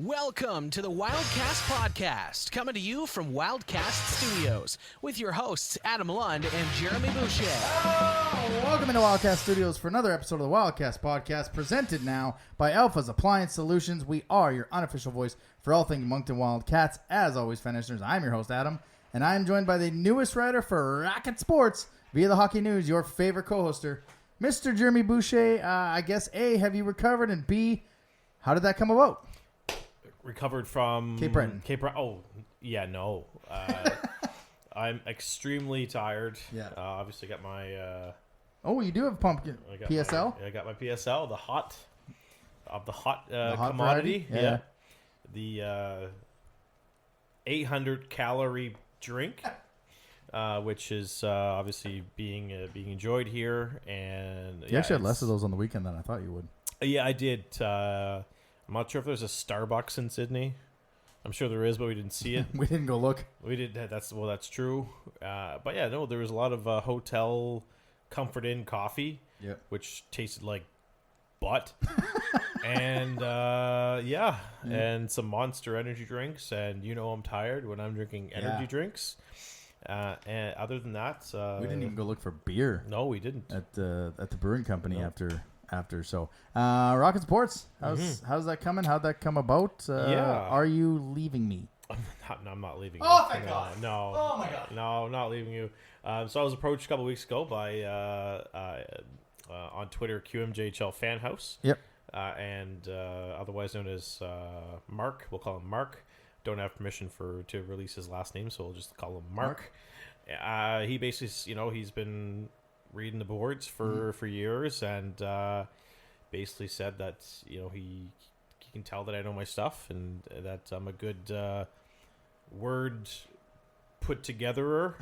Welcome to the Wildcast podcast, coming to you from Wildcast Studios, with your hosts Adam Lund and Jeremy Boucher. Welcome into Wildcast Studios for another episode of the Wildcast podcast, presented now by Alpha's Appliance Solutions. We are your unofficial voice for all things Moncton Wildcats. As always, fan listeners, I'm your host, Adam, and I am joined by the newest writer for Rocket Sports via the Hockey News, your favorite co-hoster, Mr. Jeremy Boucher. I guess, A, have you recovered, and B, how did that come about? Recovered from Cape Breton. Oh, yeah, no. I'm extremely tired. Yeah. Obviously, got my. Oh, you do have pumpkin PSL. I got my PSL, the hot variety? commodity. Yeah. The 800 calorie drink, which is obviously being enjoyed here. And You actually had less of those on the weekend than I thought you would. Yeah, I did. I'm not sure if there's a Starbucks in Sydney. I'm sure there is, but we didn't see it. We didn't go look. We did. That's true. But yeah, no, there was a lot of hotel Comfort Inn coffee, which tasted like butt, and and some Monster energy drinks. And I'm tired when I'm drinking energy drinks. And other than that, we didn't even go look for beer. No, we didn't at the brewing company after. So, Rocket Sports, how's that coming? How'd that come about? Are you leaving me? I'm not leaving you. Oh, thank God. No. Oh, my God. No, I'm not leaving you. So I was approached a couple weeks ago by, on Twitter, QMJHL Fan House. Yep. And otherwise known as Mark. We'll call him Mark. Don't have permission to release his last name, so we'll just call him Mark. He basically, he's been reading the boards for years, and basically said that he can tell that I know my stuff and that I'm a good word put togetherer.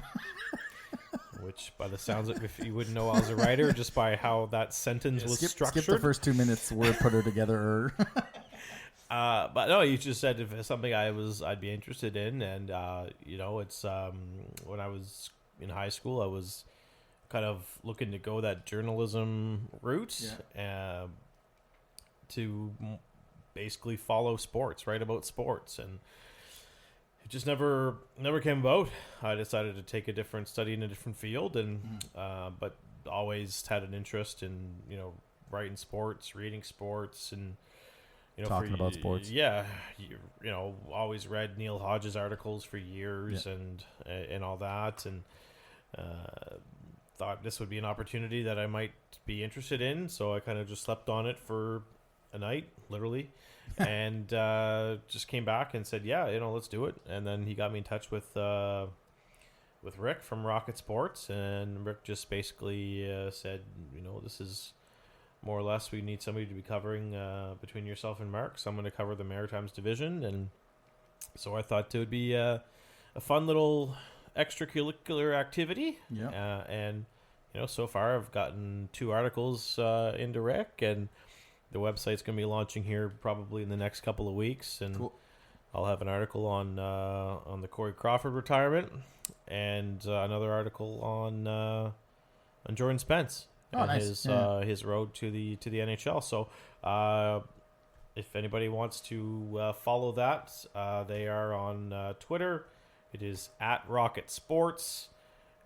Which, by the sounds of it, if you wouldn't know I was a writer just by how that sentence was structured. Skip the first 2 minutes. Word putter together. But no, he just said if it's something I'd be interested in, and it's when I was in high school, I was kind of looking to go that journalism route, to basically follow sports, write about sports, and it just never came about. I decided to take a different study in a different field, and but always had an interest in writing sports, reading sports, and talking about sports. Yeah, always read Neil Hodges articles for years, and all that, and thought this would be an opportunity that I might be interested in, so I kind of just slept on it for a night, literally, and just came back and said, let's do it. And then he got me in touch with Rick from Rocket Sports, and Rick just basically said, this is more or less, we need somebody to be covering between yourself and Mark, so I'm going to cover the Maritimes division. And so I thought it would be a fun little extracurricular activity, and so far I've gotten 2 articles into Rick, and the website's going to be launching here probably in the next couple of weeks, and cool. I'll have an article on the Corey Crawford retirement, and another article on Jordan Spence and his road to the NHL. So if anybody wants to follow that, they are on Twitter. It is at Rocket Sports,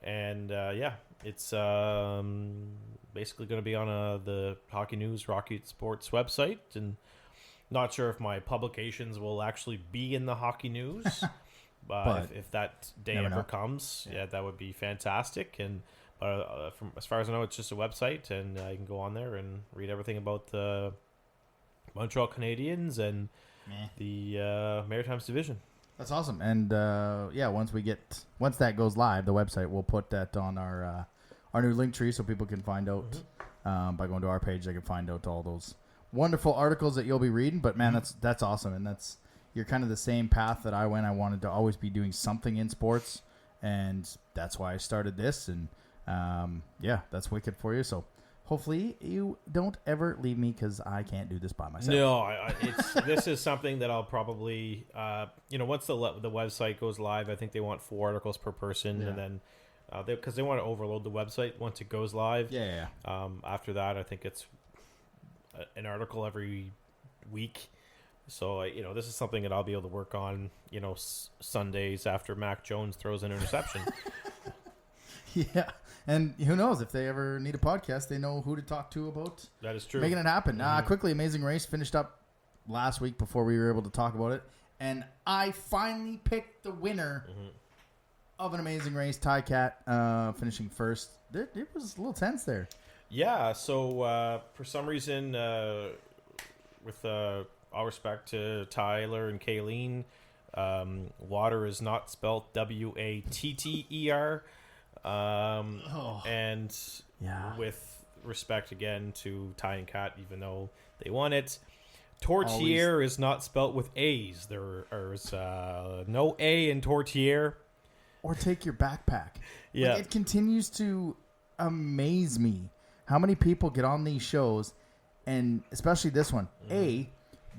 and it's basically going to be on the Hockey News Rocket Sports website. And not sure if my publications will actually be in the Hockey News, but if that day ever comes, that would be fantastic. And from as far as I know, it's just a website, and you can go on there and read everything about the Montreal Canadiens and the Maritimes division. That's awesome. And once that goes live, the website, we'll put that on our new link tree so people can find out by going to our page. They can find out all those wonderful articles that you'll be reading. But man, that's awesome, and you're kind of the same path that I went. I wanted to always be doing something in sports, and that's why I started this. And that's wicked for you. So hopefully you don't ever leave me, because I can't do this by myself. No, this is something that I'll probably, once the website goes live, I think they want 4 articles per person, and then because they want to overload the website once it goes live. After that, I think it's an article every week So, this is something that I'll be able to work on, Sundays after Mac Jones throws an interception. Yeah. And who knows, if they ever need a podcast, they know who to talk to about That is true. making it happen. Quickly, Amazing Race finished up last week before we were able to talk about it. And I finally picked the winner of an Amazing Race, Ty Cat, finishing first. It was a little tense there. Yeah, so for some reason, with all respect to Tyler and Kayleen, water is not spelled Watter. And with respect again to Ty and Cat, even though they won it, Tortier is not spelt with A's. There's no A in Tortier. Or take your backpack. Yeah. It continues to amaze me how many people get on these shows, and especially this one,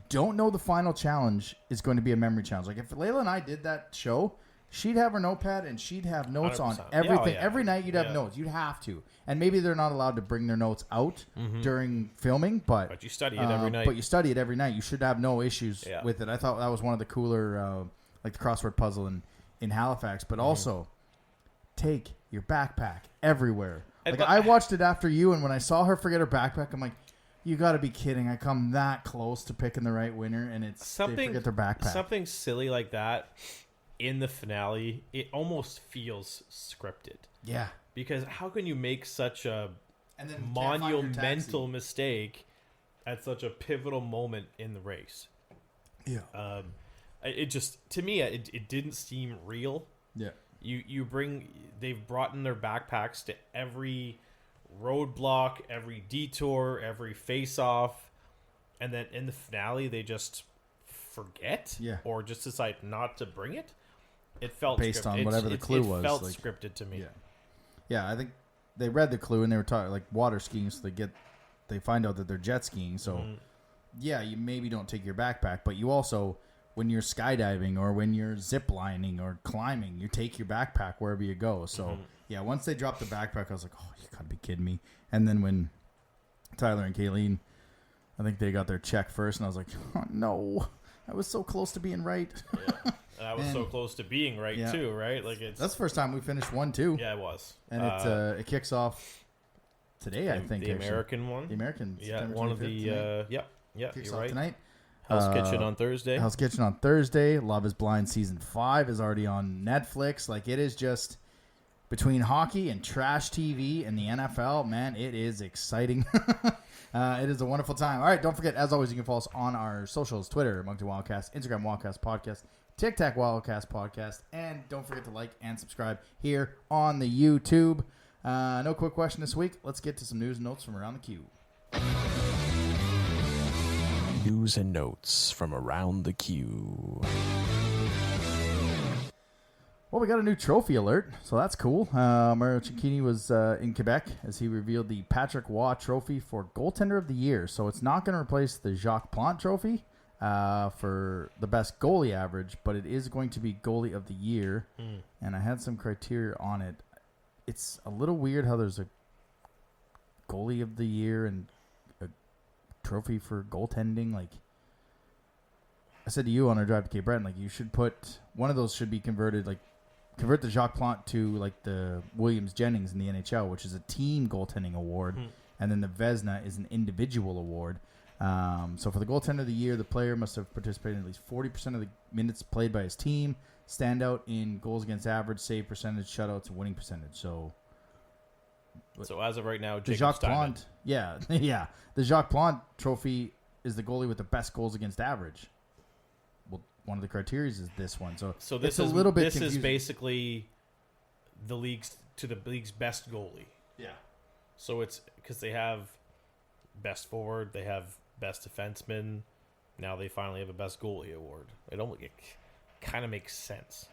don't know the final challenge is going to be a memory challenge. Like if Layla and I did that show, she'd have her notepad and she'd have notes 100%. On everything. Every night you'd have notes. You'd have to. And maybe they're not allowed to bring their notes out during filming, but you study it every night. But you study it every night. You should have no issues with it. I thought that was one of the cooler, like the crossword puzzle in Halifax. But also, take your backpack everywhere. Like I watched it after you, and when I saw her forget her backpack, I'm like, you got to be kidding. I come that close to picking the right winner, and they forget their backpack. Something silly like that in the finale, it almost feels scripted. Yeah. Because how can you make such a monumental mistake at such a pivotal moment in the race? Yeah. It just, to me, it didn't seem real. Yeah. They've brought in their backpacks to every roadblock, every detour, every face-off, and then in the finale they just forget or just decide not to bring it. It felt based on whatever the clue was. It felt scripted to me. Yeah, I think they read the clue and they were talking like water skiing, so they find out that they're jet skiing. So you maybe don't take your backpack, but you also, when you're skydiving or when you're zip lining or climbing, you take your backpack wherever you go. So once they dropped the backpack, I was like, oh, you gotta be kidding me. And then when Tyler and Kayleen, I think they got their check first, and I was like, oh no, I was so close to being right. Yeah. And I was so close to being right too, right? Like that's the first time we finished 1-2. Yeah, it was. And it kicks off today, I think. The American one. The American. Yeah, one of the kicks you're off right. Tonight. Hell's Kitchen on Thursday. Hell's Kitchen on Thursday. Love is Blind season 5 is already on Netflix. Like it is just between hockey and trash TV and the NFL, man, it is exciting. It is a wonderful time. All right, don't forget, as always, you can follow us on our socials, Twitter, Moncton Wildcast, Instagram, Wildcast Podcast, TikTok, Wildcast Podcast, and don't forget to like and subscribe here on the YouTube. No quick question this week. Let's get to some news and notes from around the queue. News and notes from around the queue. Well, we got a new trophy alert, so that's cool. Mario Cecchini was in Quebec as he revealed the Patrick Waugh Trophy for Goaltender of the Year. So it's not going to replace the Jacques Plante Trophy for the best goalie average, but it is going to be Goalie of the Year. And I had some criteria on it. It's a little weird how there's a Goalie of the Year and a trophy for goaltending. Like I said to you on our drive to Cape Breton, like you should put one of those should be converted, like convert the Jacques Plante to like the Williams Jennings in the NHL, which is a team goaltending award, and then the Vezina is an individual award. So for the goaltender of the year, the player must have participated in at least 40% of the minutes played by his team, stand out in goals against average, save percentage, shutouts, and winning percentage. So as of right now, the Jacques Plante, the Jacques Plante Trophy is the goalie with the best goals against average. One of the criteria is this one, so this is a little bit. This confusing. is basically the league's best goalie. Yeah. So it's because they have best forward, they have best defenseman. Now they finally have a best goalie award. It kind of makes sense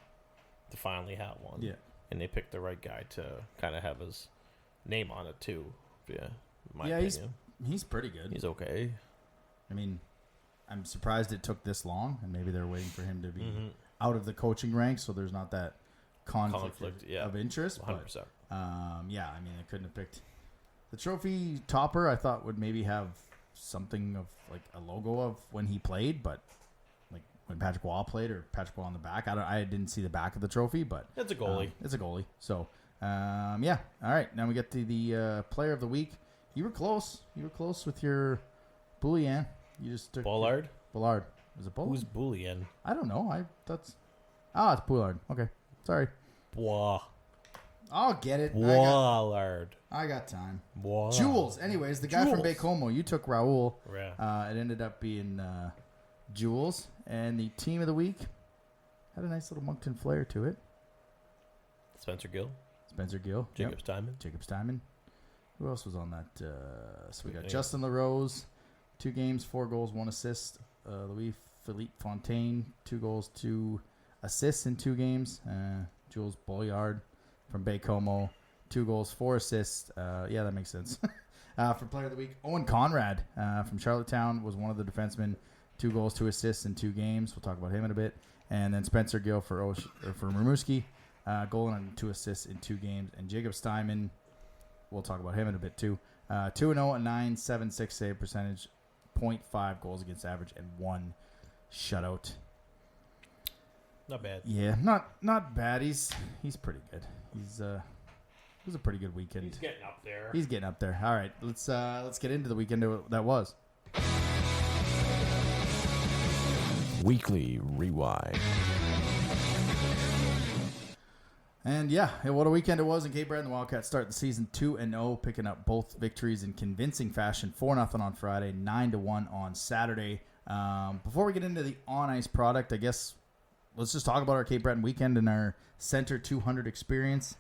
to finally have one. Yeah. And they picked the right guy to kind of have his name on it too. Yeah. He's pretty good. He's okay. I mean, I'm surprised it took this long, and maybe they're waiting for him to be out of the coaching ranks, so there's not that conflict of interest. 100%. But, I mean, I couldn't have picked the trophy topper. I thought would maybe have something of like a logo of when he played, but like when Patrick Waugh played or Patrick Waugh on the back. I didn't see the back of the trophy, but It's a goalie. It's a goalie. So yeah. All right. Now we get to the player of the week. You were close. You were close with your Bouillon. You just took Bullard? Bullard. Was it Bullard? Who's Bouillon? I don't know. It's Bullard. Okay. Sorry. Bois. I'll get it. Wallard. I got time. Wow. Jules. Anyways, the guy from Baie-Comeau. You took Raul. Yeah. It ended up being Jules. And the team of the week had a nice little Moncton flair to it. Spencer Gill. Jacob Steinman. Who else was on that? So we got Justin LaRose, 2 games, 4 goals, 1 assist. Louis-Philippe Fontaine, 2 goals, 2 assists in 2 games. Jules Bollard from Baie-Comeau, 2 goals, 4 assists. Yeah, that makes sense. For player of the week, Owen Conrad from Charlottetown was one of the defensemen. 2 goals, 2 assists in 2 games. We'll talk about him in a bit. And then Spencer Gill for Rimouski, goal and 2 assists in 2 games. And Jacob Steinman, we'll talk about him in a bit too. 2-0 at .976 save percentage, 0.5 goals against average, and 1 shutout. Not bad. Yeah, not bad. He's pretty good. It was a pretty good weekend. He's getting up there. All right, let's get into the weekend that was. Weekly Rewind. And yeah, what a weekend it was in Cape Breton. The Wildcats start the season 2-0, picking up both victories in convincing fashion. 4-0 on Friday, 9-1 on Saturday. Before we get into the on-ice product, I guess let's just talk about our Cape Breton weekend and our Centre 200 experience.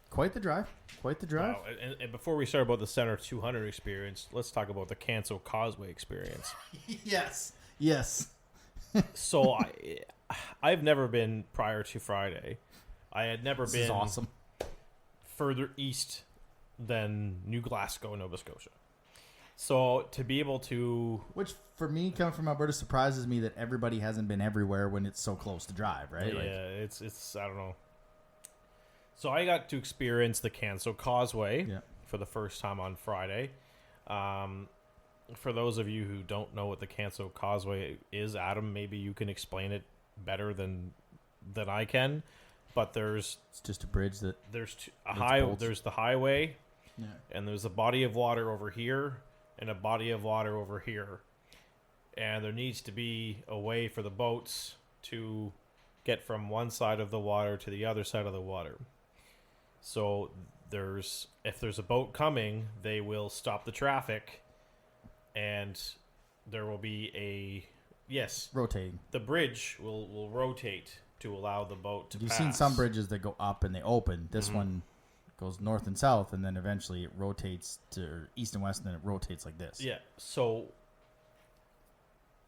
Quite the drive. Wow. And before we start about the Centre 200 experience, let's talk about the Cancel Causeway experience. Yes. So I've never been prior to Friday. I had never This been is awesome. further east than New Glasgow, Nova Scotia. So to be able to, Which for me, coming from Alberta, surprises me that everybody hasn't been everywhere when it's so close to drive, right? yeah, it's I don't know. So I got to experience the Cancel Causeway for the first time on Friday. For those of you who don't know what the Cancel Causeway is, Adam, maybe you can explain it better than I can. But it's just a bridge that there's the highway, and there's a body of water over here and a body of water over here, and there needs to be a way for the boats to get from one side of the water to the other side of the water. So if there's a boat coming, they will stop the traffic, and there will be rotating. The bridge will rotate to allow the boat to pass. You've seen some bridges that go up and they open. This one goes north and south, and then eventually it rotates to east and west, and then it rotates like this. Yeah. So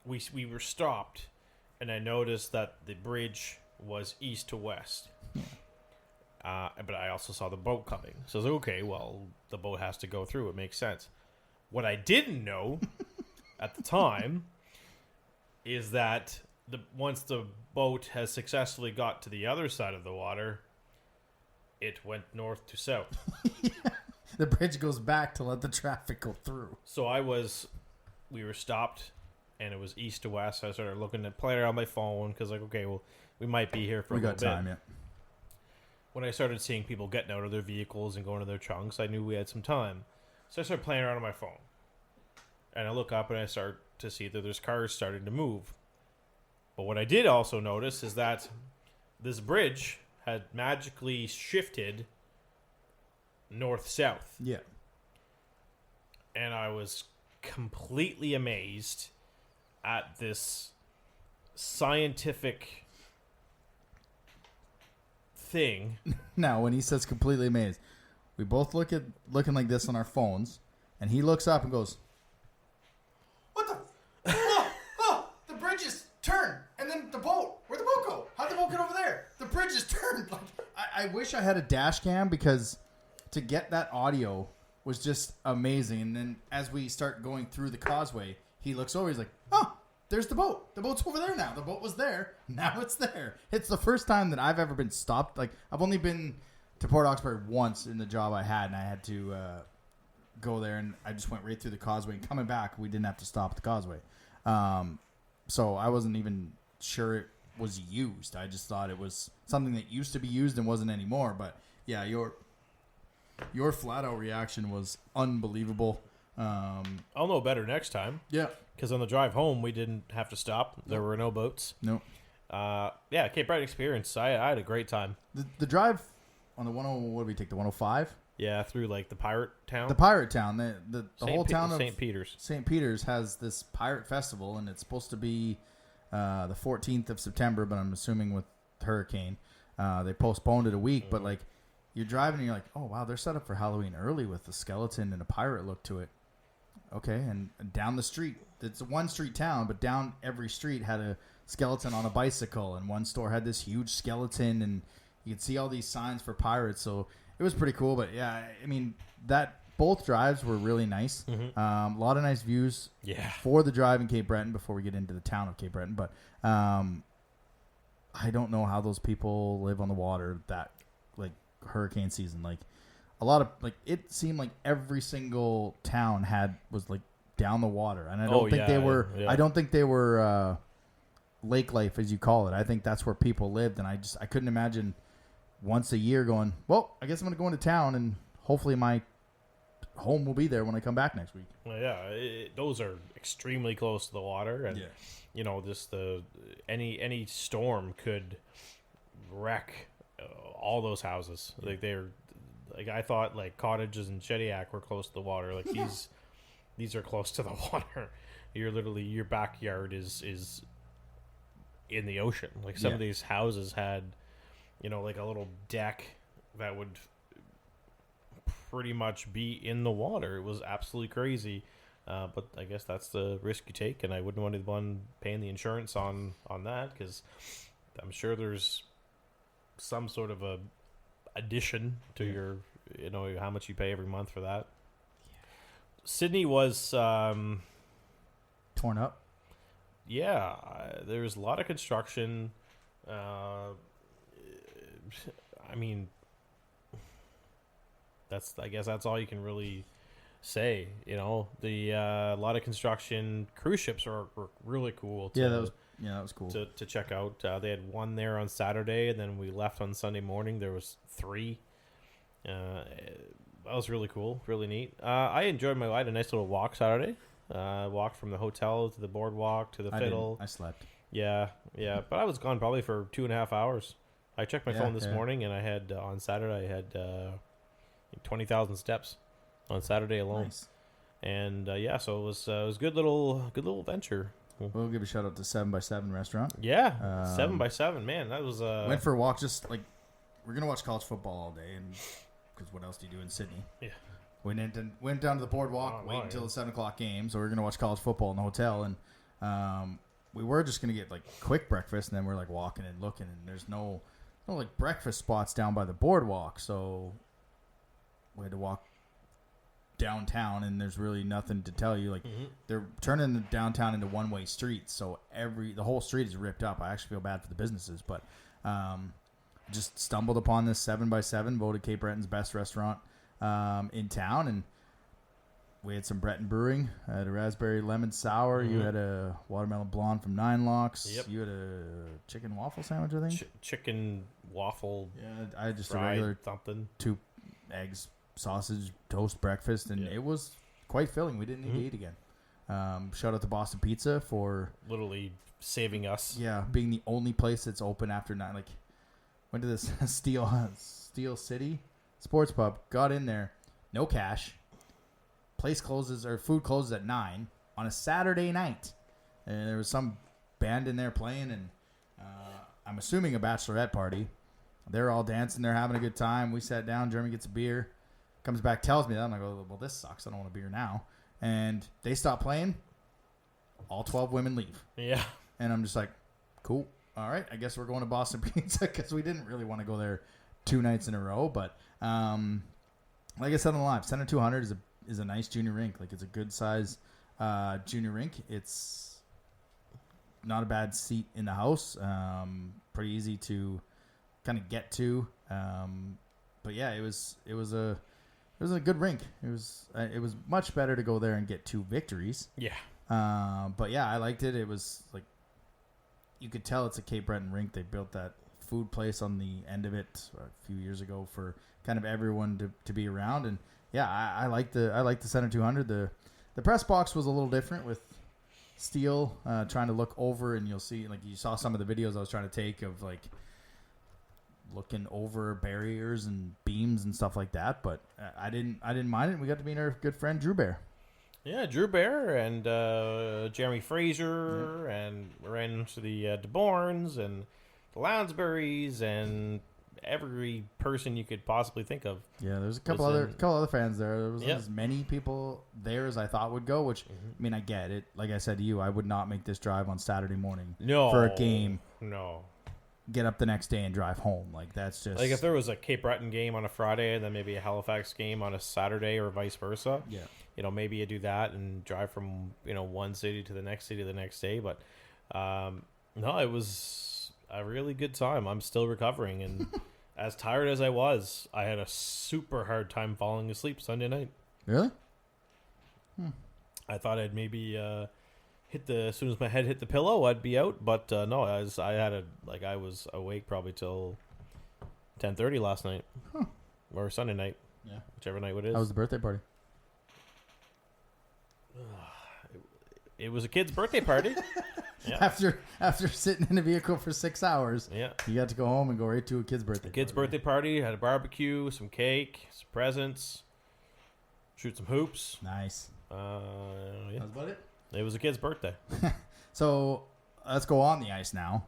we were stopped, and I noticed that the bridge was east to west. But I also saw the boat coming. So I was like, okay, well, the boat has to go through. It makes sense. What I didn't know at the time is that once the boat has successfully got to the other side of the water, it went north to south. The bridge goes back to let the traffic go through. So we were stopped, and it was east to west. I started looking at playing on my phone because, like, okay, well, we might be here for a little bit. We got time, yeah. When I started seeing people getting out of their vehicles and going to their trunks, I knew we had some time. So I started playing around on my phone. And I look up and I start to see that there's cars starting to move. But what I did also notice is that this bridge had magically shifted north-south. Yeah. And I was completely amazed at this scientific thing. Now, when he says completely amazed, we both looking like this on our phones, and he looks up and goes, "What the? The bridge is turned, and then the boat. Where'd the boat go? How'd the boat get over there? The bridge is turned." Like, I wish I had a dash cam, because to get that audio was just amazing. And then as we start going through the causeway, he looks over. He's like, "Oh, there's the boat. The boat's over there now. The boat was there. Now it's there." It's the first time that I've ever been stopped. Like, I've only been to Port Hawkesbury once in the job I had, and I had to go there, and I just went right through the causeway. And coming back, we didn't have to stop at the causeway. So I wasn't even sure it was used. I just thought it was something that used to be used and wasn't anymore. But yeah, your flat out reaction was unbelievable. I'll know better next time. Yeah. Because on the drive home, we didn't have to stop. There were no boats. No. Yeah, Cape Breton experience. I had a great time. The drive on the 10, what did we take, the 105? Yeah, through like the pirate town. The pirate town. The whole town of St. Peter's. St. Peter's has this pirate festival, and it's supposed to be the 14th of September, but I'm assuming with hurricane. They postponed it a week, but like you're driving and you're like, oh, wow, they're set up for Halloween early with a skeleton and a pirate look to it. Okay, and down the street, it's a one-street town, but down every street had a skeleton on a bicycle, and one store had this huge skeleton, and you could see all these signs for pirates, so it was pretty cool. But yeah, I mean, both drives were really nice. A lot of nice views for the drive in Cape Breton before we get into the town of Cape Breton, but I don't know how those people live on the water that, like, hurricane season. Like, a lot of, like, it seemed like every single town was like down the water, and I don't think they were. Yeah. I don't think they were lake life, as you call it. I think that's where people lived, and I couldn't imagine once a year going, well, I guess I'm going to go into town, and hopefully my home will be there when I come back next week. Well, yeah, those are extremely close to the water, and you know, just any storm could wreck all those houses. Yeah. Like they're. Like I thought, like cottages in Shediac were close to the water. Like these are close to the water. You're literally, your backyard is in the ocean. Like some of these houses had, you know, like a little deck that would pretty much be in the water. It was absolutely crazy. But I guess that's the risk you take, and I wouldn't want to be the one paying the insurance on that, because I'm sure there's some sort of a addition to your, you know, how much you pay every month for that. Sydney was torn up. Yeah, there's a lot of construction. I mean, I guess that's all you can really say. You know, the a lot of construction. Cruise ships were really cool. That was cool to check out. They had one there on Saturday, and then we left on Sunday morning. There was 3. That was really cool, really neat. I enjoyed I had a nice little walk Saturday. Walked from the hotel to the boardwalk to the Fiddle. I slept. Yeah, but I was gone probably for 2.5 hours. I checked my phone this morning, and I had on Saturday I had 20,000 steps on Saturday alone. Nice. And so it was good little venture. We'll give a shout out to 7x7 restaurant. Yeah, 7x7, man, that was went for a walk. Just like, we're gonna watch college football all day, and because what else do you do in Sydney? Yeah, went down to the boardwalk, wait until the 7:00 game. So we're gonna watch college football in the hotel, and we were just gonna get like quick breakfast, and then we're like walking and looking, and there's no like breakfast spots down by the boardwalk, so we had to walk downtown, and there's really nothing to tell you. Like, they're turning the downtown into one-way streets, so the whole street is ripped up. I actually feel bad for the businesses, but just stumbled upon this 7x7, voted Cape Breton's best restaurant in town, and we had some Breton brewing. I had a raspberry lemon sour. You had a watermelon blonde from 9 Locks. Yep. You had a chicken waffle sandwich, I think. Chicken waffle. Yeah, I had just a regular something. 2 eggs, sausage, toast breakfast, and it was quite filling. We didn't need to eat again. Shout out to Boston Pizza for literally saving us. Yeah, being the only place that's open after 9. Like, went to this Steel City sports pub, got in there, no cash. Food closes at 9 on a Saturday night, and there was some band in there playing, and I'm assuming a bachelorette party. They're all dancing, they're having a good time. We sat down, Jeremy gets a beer, comes back, tells me that. I'm like, oh, well, this sucks. I don't want a beer now. And they stop playing. All 12 women leave. Yeah. And I'm just like, cool. All right, I guess we're going to Boston Pizza, because we didn't really want to go there 2 nights in a row. But like I said on the live, Center 200 is a nice junior rink. Like, it's a good size junior rink. It's not a bad seat in the house. Pretty easy to kind of get to. But yeah, it was It was a good rink. It was much better to go there and get 2 victories. Yeah. But yeah, I liked it. It was like you could tell it's a Cape Breton rink. They built that food place on the end of it a few years ago for kind of everyone to be around. And yeah, I like the Center 200. The press box was a little different with steel trying to look over, and you'll see like you saw some of the videos I was trying to take of like looking over barriers and beams and stuff like that. But I didn't mind it. We got to meet our good friend Drew Bear. Yeah, Drew Bear and Jeremy Fraser, and ran into the DeBorns and the Lounsburys and every person you could possibly think of. Yeah, there's a couple other fans there. There wasn't as many people there as I thought would go, which I mean, I get it. Like I said to you, I would not make this drive on Saturday morning for a game. No. Get up the next day and drive home. Like that's just like if there was a Cape Breton game on a Friday and then maybe a Halifax game on a Saturday or vice versa. Yeah. Maybe you do that and drive from, one city to the next city the next day. But no, it was a really good time. I'm still recovering. And as tired as I was, I had a super hard time falling asleep Sunday night. Really? I thought I'd maybe as soon as my head hit the pillow, I'd be out. But no, I was awake probably till 10:30 last night. Or Sunday night. Yeah. Whichever night it is. How was the birthday party? It was a kid's birthday party. Yeah. After sitting in a vehicle for 6 hours, Yeah. you got to go home and go right to a kid's birthday. Birthday party, had a barbecue, some cake, some presents, shoot some hoops. Nice. Yeah. That's about it. It was a kid's birthday. So let's go on the ice now.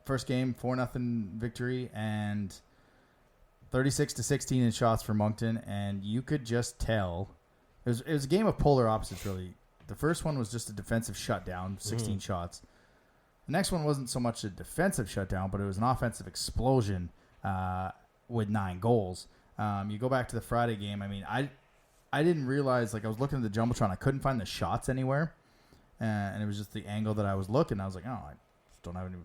First game, 4-0 victory, and 36-16 in shots for Moncton, and you could just tell it was a game of polar opposites, really. The first one was just a defensive shutdown, 16 shots. The next one wasn't so much a defensive shutdown, but it was an offensive explosion with 9 goals. You go back to the Friday game. I mean, I didn't realize, like, I was looking at the Jumbotron. I couldn't find the shots anywhere, and it was just the angle that I was looking. I was like, oh, I just don't have any.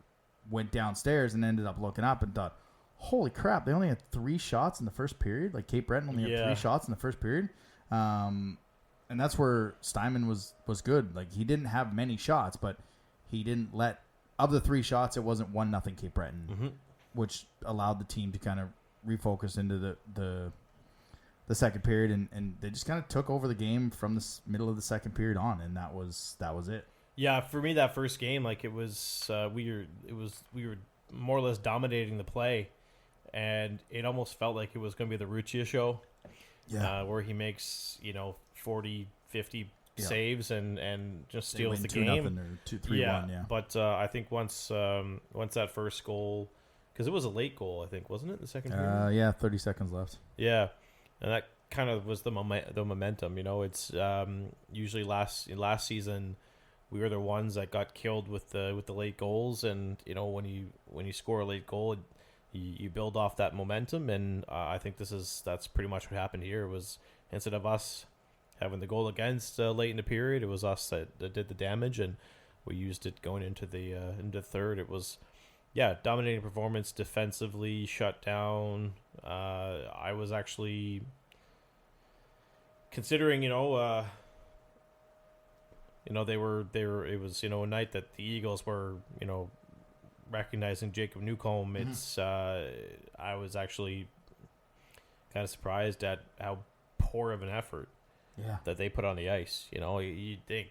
Went downstairs and ended up looking up and thought, holy crap, they only had 3 shots in the first period. Like, Cape Breton only had 3 shots in the first period. And that's where Steinman was good. Like, he didn't have many shots, but he didn't let, of the 3 shots, it wasn't 1-0 Cape Breton, which allowed the team to kind of refocus into the second period, and they just kind of took over the game from the middle of the second period on, and that was it. Yeah, for me, that first game, like, it was we were more or less dominating the play, and it almost felt like it was going to be the Ruccia show. Yeah. Where he makes 40, 50 saves and just steals the 2-0 game. or 2-3-1. Yeah. But I think once that first goal, because it was a late goal, I think, wasn't it, the second period? Yeah, 30 seconds left. Yeah, and that kind of was the momentum. It's usually last season we were the ones that got killed with the late goals, and when you score a late goal, you build off that momentum, and I think that's pretty much what happened here. Was instead of us having the goal against late in the period, it was us that did the damage, and we used it going into the third. It was dominating performance defensively, shut down. I was actually considering, they were it was a night that the Eagles were recognizing Jacob Newcomb. It's I was actually kind of surprised at how poor of an effort that they put on the ice. You'd think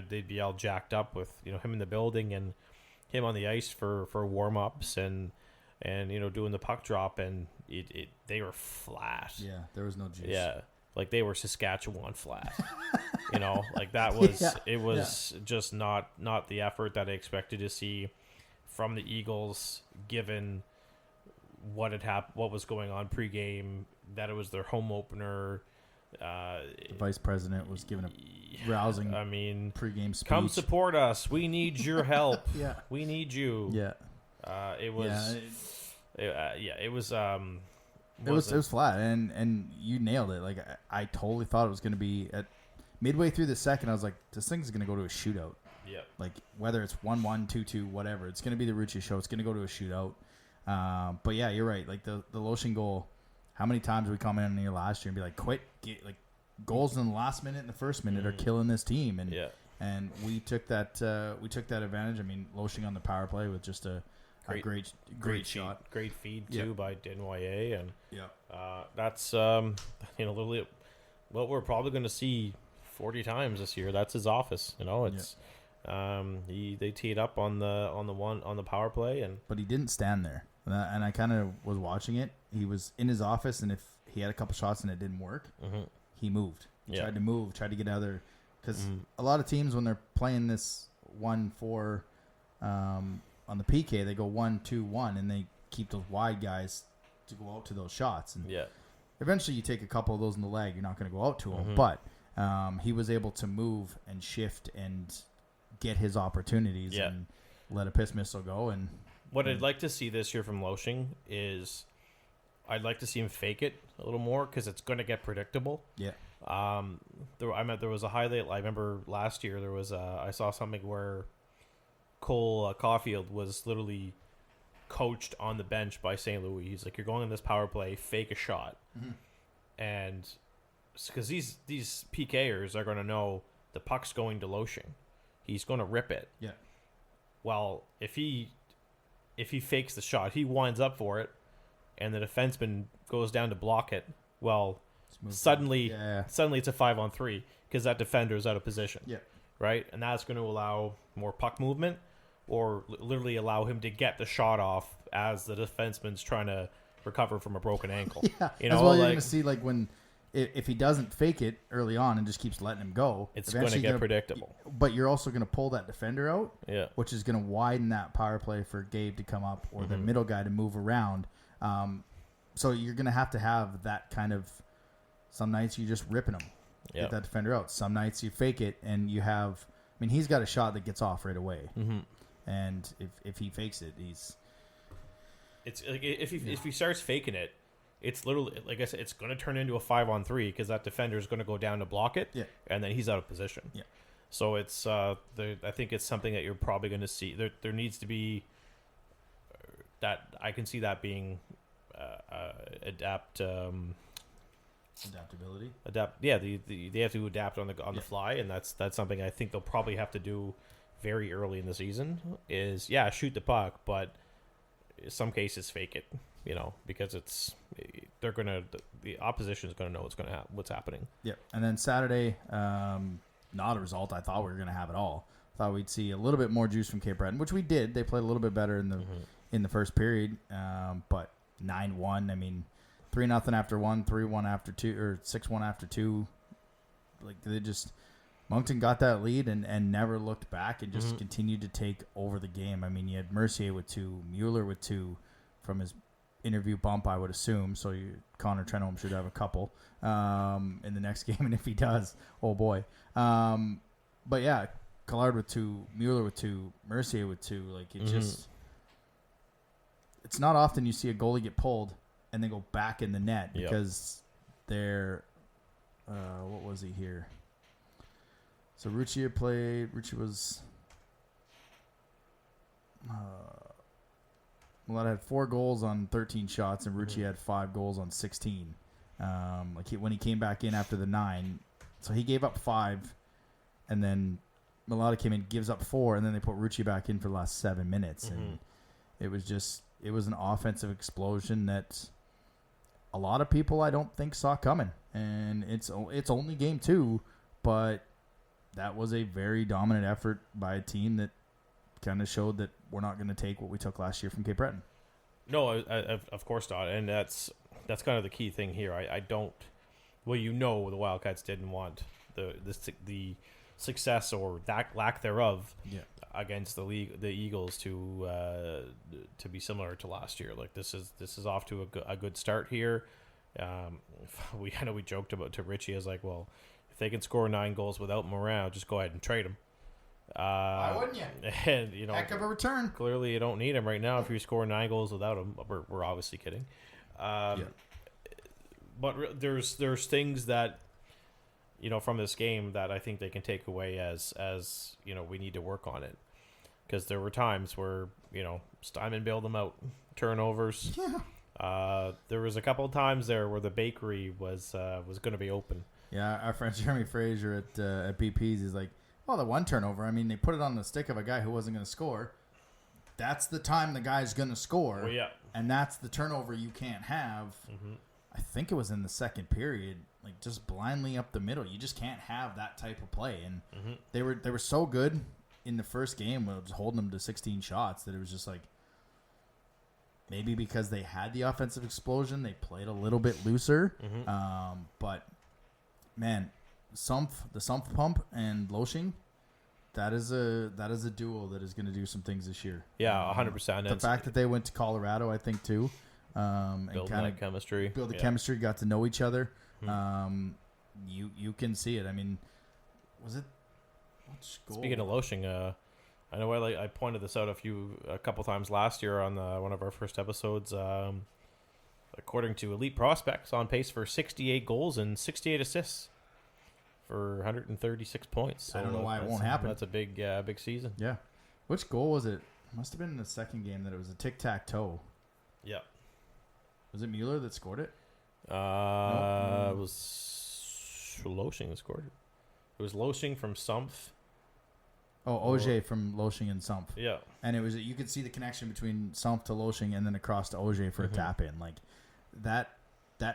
they'd be all jacked up with him in the building and him on the ice for warm-ups and doing the puck drop, and they were flat. Yeah, there was no juice. Yeah, like they were Saskatchewan flat. Like that was it was just not the effort that I expected to see from the Eagles, given what was going on pregame, that it was their home opener. The vice president was giving a rousing pregame speech. Come support us. We need your help. Yeah. We need you. Yeah. It was it was flat, and you nailed it. Like I totally thought it was going to be at midway through the second. I was like, this thing's going to go to a shootout. Yeah. Like whether it's 1-1, 2-2, whatever, it's going to be the Ruccia show. It's going to go to a shootout. But yeah, you're right. Like the Lotion goal how many times we come in here last year and be like, quit, like goals in the last minute and the first minute are killing this team. And and we took that advantage. I mean, Loshing on the power play with just a great shot. Great feed too by Denoyer, and that's literally what we're probably going to see 40 times this year. That's his office. It's they teed up on the power play, but he didn't stand there, and I kind of was watching it. He was in his office, and if he had a couple shots and it didn't work, he moved. He tried to move, tried to get out there, because a lot of teams when they're playing this 1-4 on the PK, they go 1-2-1, and they keep those wide guys to go out to those shots. And eventually, you take a couple of those in the leg, you're not going to go out to them, but he was able to move and shift and get his opportunities and let a piss missile go. And what I'd like to see this year from Loshing is I'd like to see him fake it a little more, because it's going to get predictable. There was a highlight. I remember last year there was I saw something where Cole Caulfield was literally coached on the bench by St. Louis. He's like, you're going in this power play, fake a shot. And because these PKers are going to know the puck's going to Loshing. He's going to rip it. Well, if he fakes the shot, he winds up for it, and the defenseman goes down to block it. Well, suddenly it's a 5-on-3 because that defender is out of position. Right? And that's going to allow more puck movement, or literally allow him to get the shot off as the defenseman's trying to recover from a broken ankle. As well, you're going to see if he doesn't fake it early on and just keeps letting him go, it's going to get predictable. But you're also going to pull that defender out, which is going to widen that power play for Gabe to come up, or the middle guy to move around. So you're going to have that kind of. Some nights you're just ripping him, get that defender out. Some nights you fake it, and you have. I mean, he's got a shot that gets off right away, and if he fakes it, It's like if he starts faking it, it's literally, like I said, it's going to turn into a 5-on-3 because that defender is going to go down to block it, and then he's out of position. So it's I think it's something that you're probably going to see. There needs to be that. I can see that being adaptability. They have to adapt on the fly, and that's something I think they'll probably have to do very early in the season. Is shoot the puck, but in some cases fake it. Because the opposition is gonna know what's happening. And then Saturday, not a result I thought we were gonna have at all. Thought we'd see a little bit more juice from Cape Breton, which we did. They played a little bit better in the first period, but 9-1. I mean, 3-0 after 1, 3-1 after 2, or 6-1 after 2. Like Moncton got that lead and never looked back and just continued to take over the game. I mean, you had Mercier with 2, Mueller with 2 from his interview bump, I would assume. So Connor Trenholm should have a couple in the next game, and if he does, oh boy. But yeah, Collard with 2, Mueller with 2, Mercier with 2. Like it just, it's not often you see a goalie get pulled and then go back in the net because they're what was he here? So Rucci was Millett had 4 goals on 13 shots, and Rucci had 5 goals on 16. When he came back in after the 9, so he gave up 5, and then Millett came in, gives up 4, and then they put Rucci back in for the last 7 minutes, and it was an offensive explosion that a lot of people I don't think saw coming. And it's only game 2, but that was a very dominant effort by a team that kind of showed that we're not going to take what we took last year from Cape Breton. No, of course not. And that's kind of the key thing here. I don't. Well, the Wildcats didn't want the success or that lack thereof against the Eagles to be similar to last year. Like this is off to a good start here. We joked about to Richie as like, well, if they can score 9 goals without Morin, just go ahead and trade him. Why wouldn't you? And heck of a return. Clearly, you don't need him right now. If you score 9 goals without him, we're obviously kidding. But there's things that from this game that I think they can take away as we need to work on it, because there were times where Steinman bailed them out, turnovers. There was a couple of times there where the bakery was going to be open. Yeah, our friend Jeremy Fraser at BP's is like, well, the one turnover. I mean, they put it on the stick of a guy who wasn't going to score. That's the time the guy's going to score. Well, yeah. And that's the turnover you can't have. Mm-hmm. I think it was in the second period, like just blindly up the middle. You just can't have that type of play. And they were so good in the first game when it was holding them to 16 shots that it was just like, maybe because they had the offensive explosion, they played a little bit looser. But man, the Sumpf Pump and Loshing, that is a duo that is going to do some things this year. Yeah, 100%. The fact that they went to Colorado, I think too, and build kind that of chemistry. build the chemistry, got to know each other. You can see it. I mean, was it? Which goal? Speaking of Loshing, I know I pointed this out a couple times last year on one of our first episodes. According to Elite Prospects, on pace for 68 goals and 68 assists for 136 points. So I don't know why it won't happen. That's a big season. Yeah. Which goal was it? Must have been in the second game that it was a tic-tac-toe. Yeah. Was it Mueller that scored it? It was Loshing that scored it. It was Loshing from Sumpf. Oh, Auger from Loshing and Sumpf. Yeah. And it was you could see the connection between Sumpf to Loshing and then across to Auger for a tap in. Like that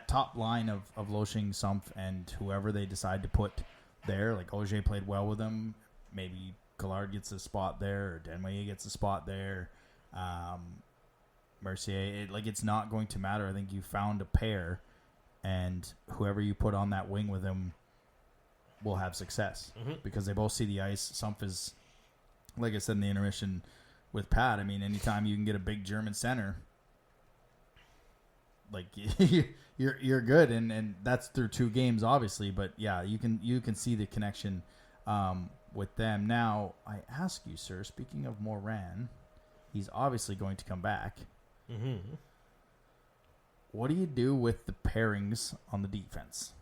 top line of Loshing, Sumpf, and whoever they decide to put there. Like Auger played well with them. Maybe Collard gets a spot there, or Denway gets a spot there. Mercier, it's not going to matter. I think you found a pair, and whoever you put on that wing with him will have success because they both see the ice. Sumpf is, like I said in the intermission with Pat, I mean, anytime you can get a big German center, like you're good, and that's through 2 games, obviously. But yeah, you can see the connection with them. Now, I ask you, sir, speaking of Moran, he's obviously going to come back. What do you do with the pairings on the defense?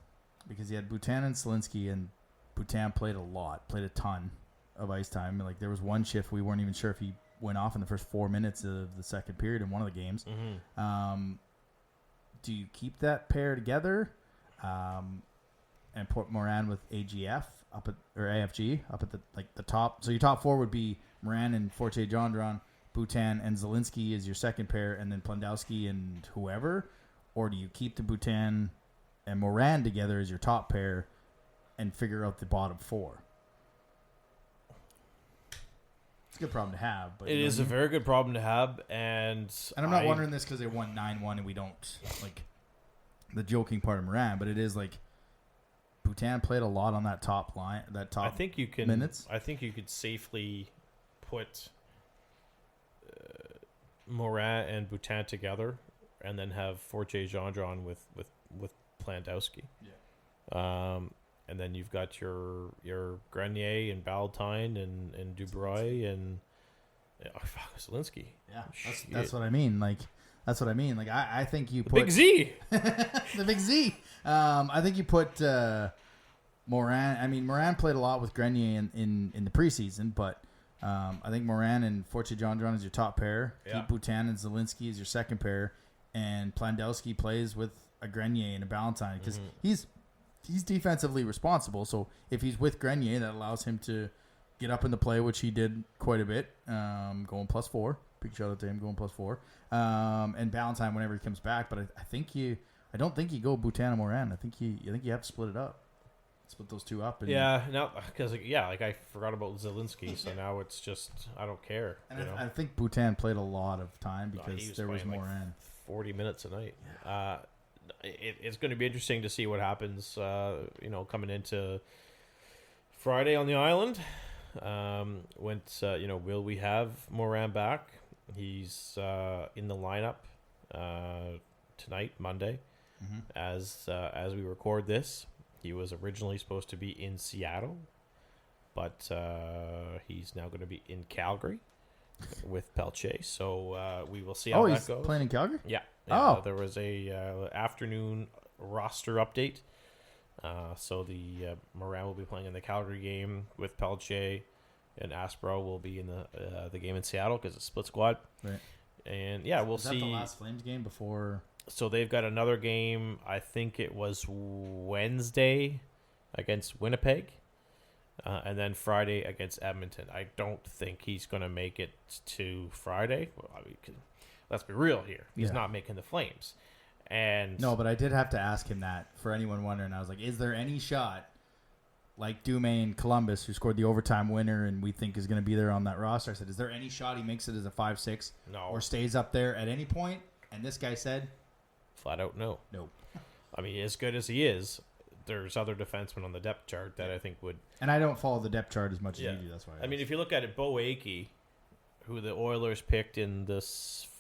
Because you had Bhutan and Selinsky, and Bhutan played a ton of ice time. Like, there was one shift we weren't even sure if he went off in the first 4 minutes of the second period in one of the games. Do you keep that pair together and put Moran with AGF or AFG up at the top? So your top 4 would be Moran and Forte Jondron, Bhutan and Zielinski is your second pair, and then Plandowski and whoever? Or do you keep the Bhutan and Moran together as your top pair and figure out the bottom 4? It's a good problem to have. But it is a very good problem to have, and I'm not wondering this because they won 9-1 and we don't like the joking part of Moran, but it is like Bhutan played a lot on that top line, I think you can minutes. I think you could safely put Moran and Bhutan together, and then have Forte Gendron with Plandowski. Yeah. And then you've got your Grenier and Ballantyne and Dubreuil and Zielinski. Yeah, that's what I mean. Like, that's what I mean. Like, I think you put Big Z, the Big Z. I think you put Moran. I mean, Moran played a lot with Grenier in the preseason, but I think Moran and Forte Gendron is your top pair. Yeah. Keep Bhutan and Zielinski is your second pair, and Plandowski plays with a Grenier and a Ballantyne because he's defensively responsible. So if he's with Grenier, that allows him to get up in the play, which he did quite a bit, going +4. Big shout out to him going +4. And Ballantyne whenever he comes back. But I don't think you go Bhutan and Moran. I think you have to split it up. Split those two up. And because I forgot about Zielinski, so now it's just I don't care. And I think Bhutan played a lot of time because there was Moran. Like 40 minutes a night. Yeah. It's going to be interesting to see what happens, coming into Friday on the island. Will we have Moran back? He's in the lineup tonight, Monday, as we record this. He was originally supposed to be in Seattle, but he's now going to be in Calgary with Pelche. So we will see how that goes. Oh, he's playing in Calgary? Yeah. There was a afternoon roster update. So the Moran will be playing in the Calgary game with Pelche, and Aspro will be in the game in Seattle because it's split squad. Right. And yeah, we'll see. Is that the last Flames game before? So they've got another game, I think it was Wednesday against Winnipeg, and then Friday against Edmonton. I don't think he's going to make it to Friday. Well, I mean, let's be real here. He's not making the Flames. And no, but I did have to ask him that for anyone wondering. I was like, is there any shot like Dumaine Columbus, who scored the overtime winner and we think is going to be there on that roster? I said, is there any shot he makes it as a 5-6 or stays up there at any point? And this guy said, flat out no. No. I mean, as good as he is, there's other defensemen on the depth chart that I think would. And I don't follow the depth chart as much as you do. That's why. I mean, if you look at it, Bo Akey, who the Oilers picked in the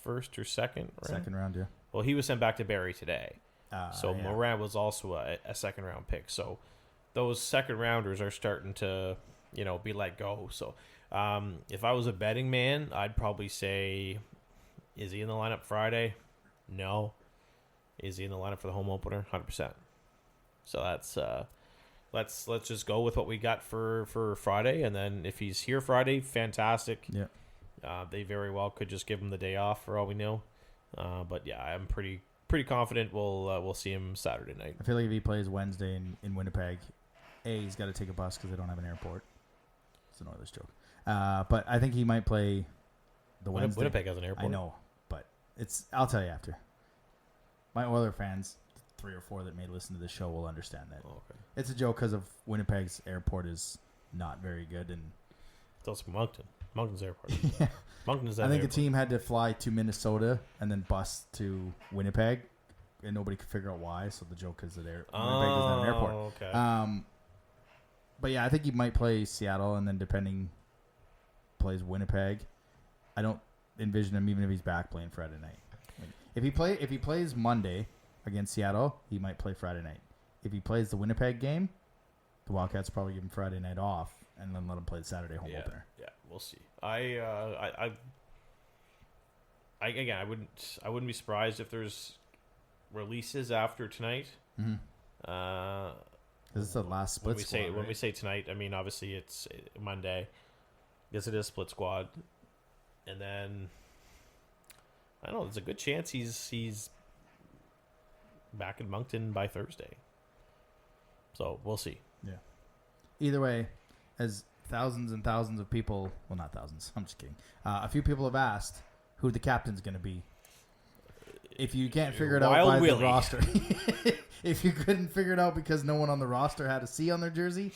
first or second round? Second round, yeah. Well, he was sent back to Barrie today. So yeah. Morin was also a second round pick. So those second rounders are starting to, be let go. So if I was a betting man, I'd probably say, is he in the lineup Friday? No. Is he in the lineup for the home opener? 100%. So that's let's just go with what we got for Friday, and then if he's here Friday, fantastic. Yeah. They very well could just give him the day off for all we know. But yeah, I'm pretty confident we'll see him Saturday night. I feel like if he plays Wednesday in Winnipeg, he's got to take a bus because they don't have an airport. It's an Oilers joke. But I think he might play the Wednesday. Winnipeg has an airport. I know, but I'll tell you after. My Oiler fans, 3 or 4 that may listen to this show, will understand that. Oh, okay. It's a joke because of Winnipeg's airport is not very good, and it's also Moncton. Moncton's airport. Yeah. Moncton's I think the team had to fly to Minnesota and then bus to Winnipeg, and nobody could figure out why. So the joke is that Winnipeg doesn't have an airport. Okay. But yeah, I think he might play Seattle, and then depending, plays Winnipeg. I don't envision him, even if he's back, playing Friday night. Like, if he plays Monday against Seattle, he might play Friday night. If he plays the Winnipeg game, the Wildcats probably give him Friday night off and then let him play the Saturday home opener. Yeah, we'll see. I wouldn't be surprised if there's releases after tonight. Mm-hmm. This is the last split squad. When we say tonight, I mean obviously it's Monday. Yes, it is split squad, and then I don't know. There's a good chance he's back in Moncton by Thursday. So we'll see. Yeah. Either way, as thousands and thousands of people, well, not thousands, I'm just kidding. A few people have asked who the captain's going to be. If you can't figure it out by the roster, if you couldn't figure it out because no one on the roster had a C on their jersey,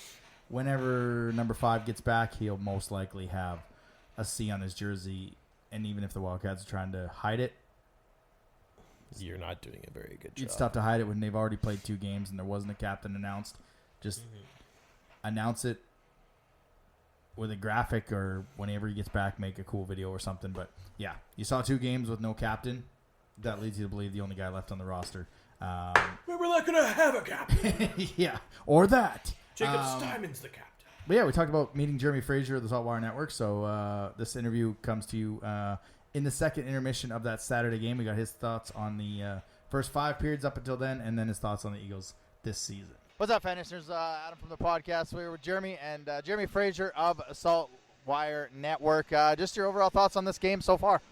whenever number 5 gets back, he'll most likely have a C on his jersey. And even if the Wildcats are trying to hide it, you're not doing a very good job. It's tough to hide it when they've already played 2 games and there wasn't a captain announced. Just announce it with a graphic, or whenever he gets back, make a cool video or something. But yeah, you saw 2 games with no captain. That leads you to believe the only guy left on the roster. We're not going to have a captain. Yeah, or that. Jacob Steinman's the captain. But yeah, we talked about meeting Jeremy Fraser of the Saltwire Network. So this interview comes to you in the second intermission of that Saturday game. We got his thoughts on the first 5 periods up until then, and then his thoughts on the Eagles this season. What's up, fan listeners? Adam from the podcast. We're with Jeremy and Jeremy Fraser of Saltwire Network. Just your overall thoughts on this game so far.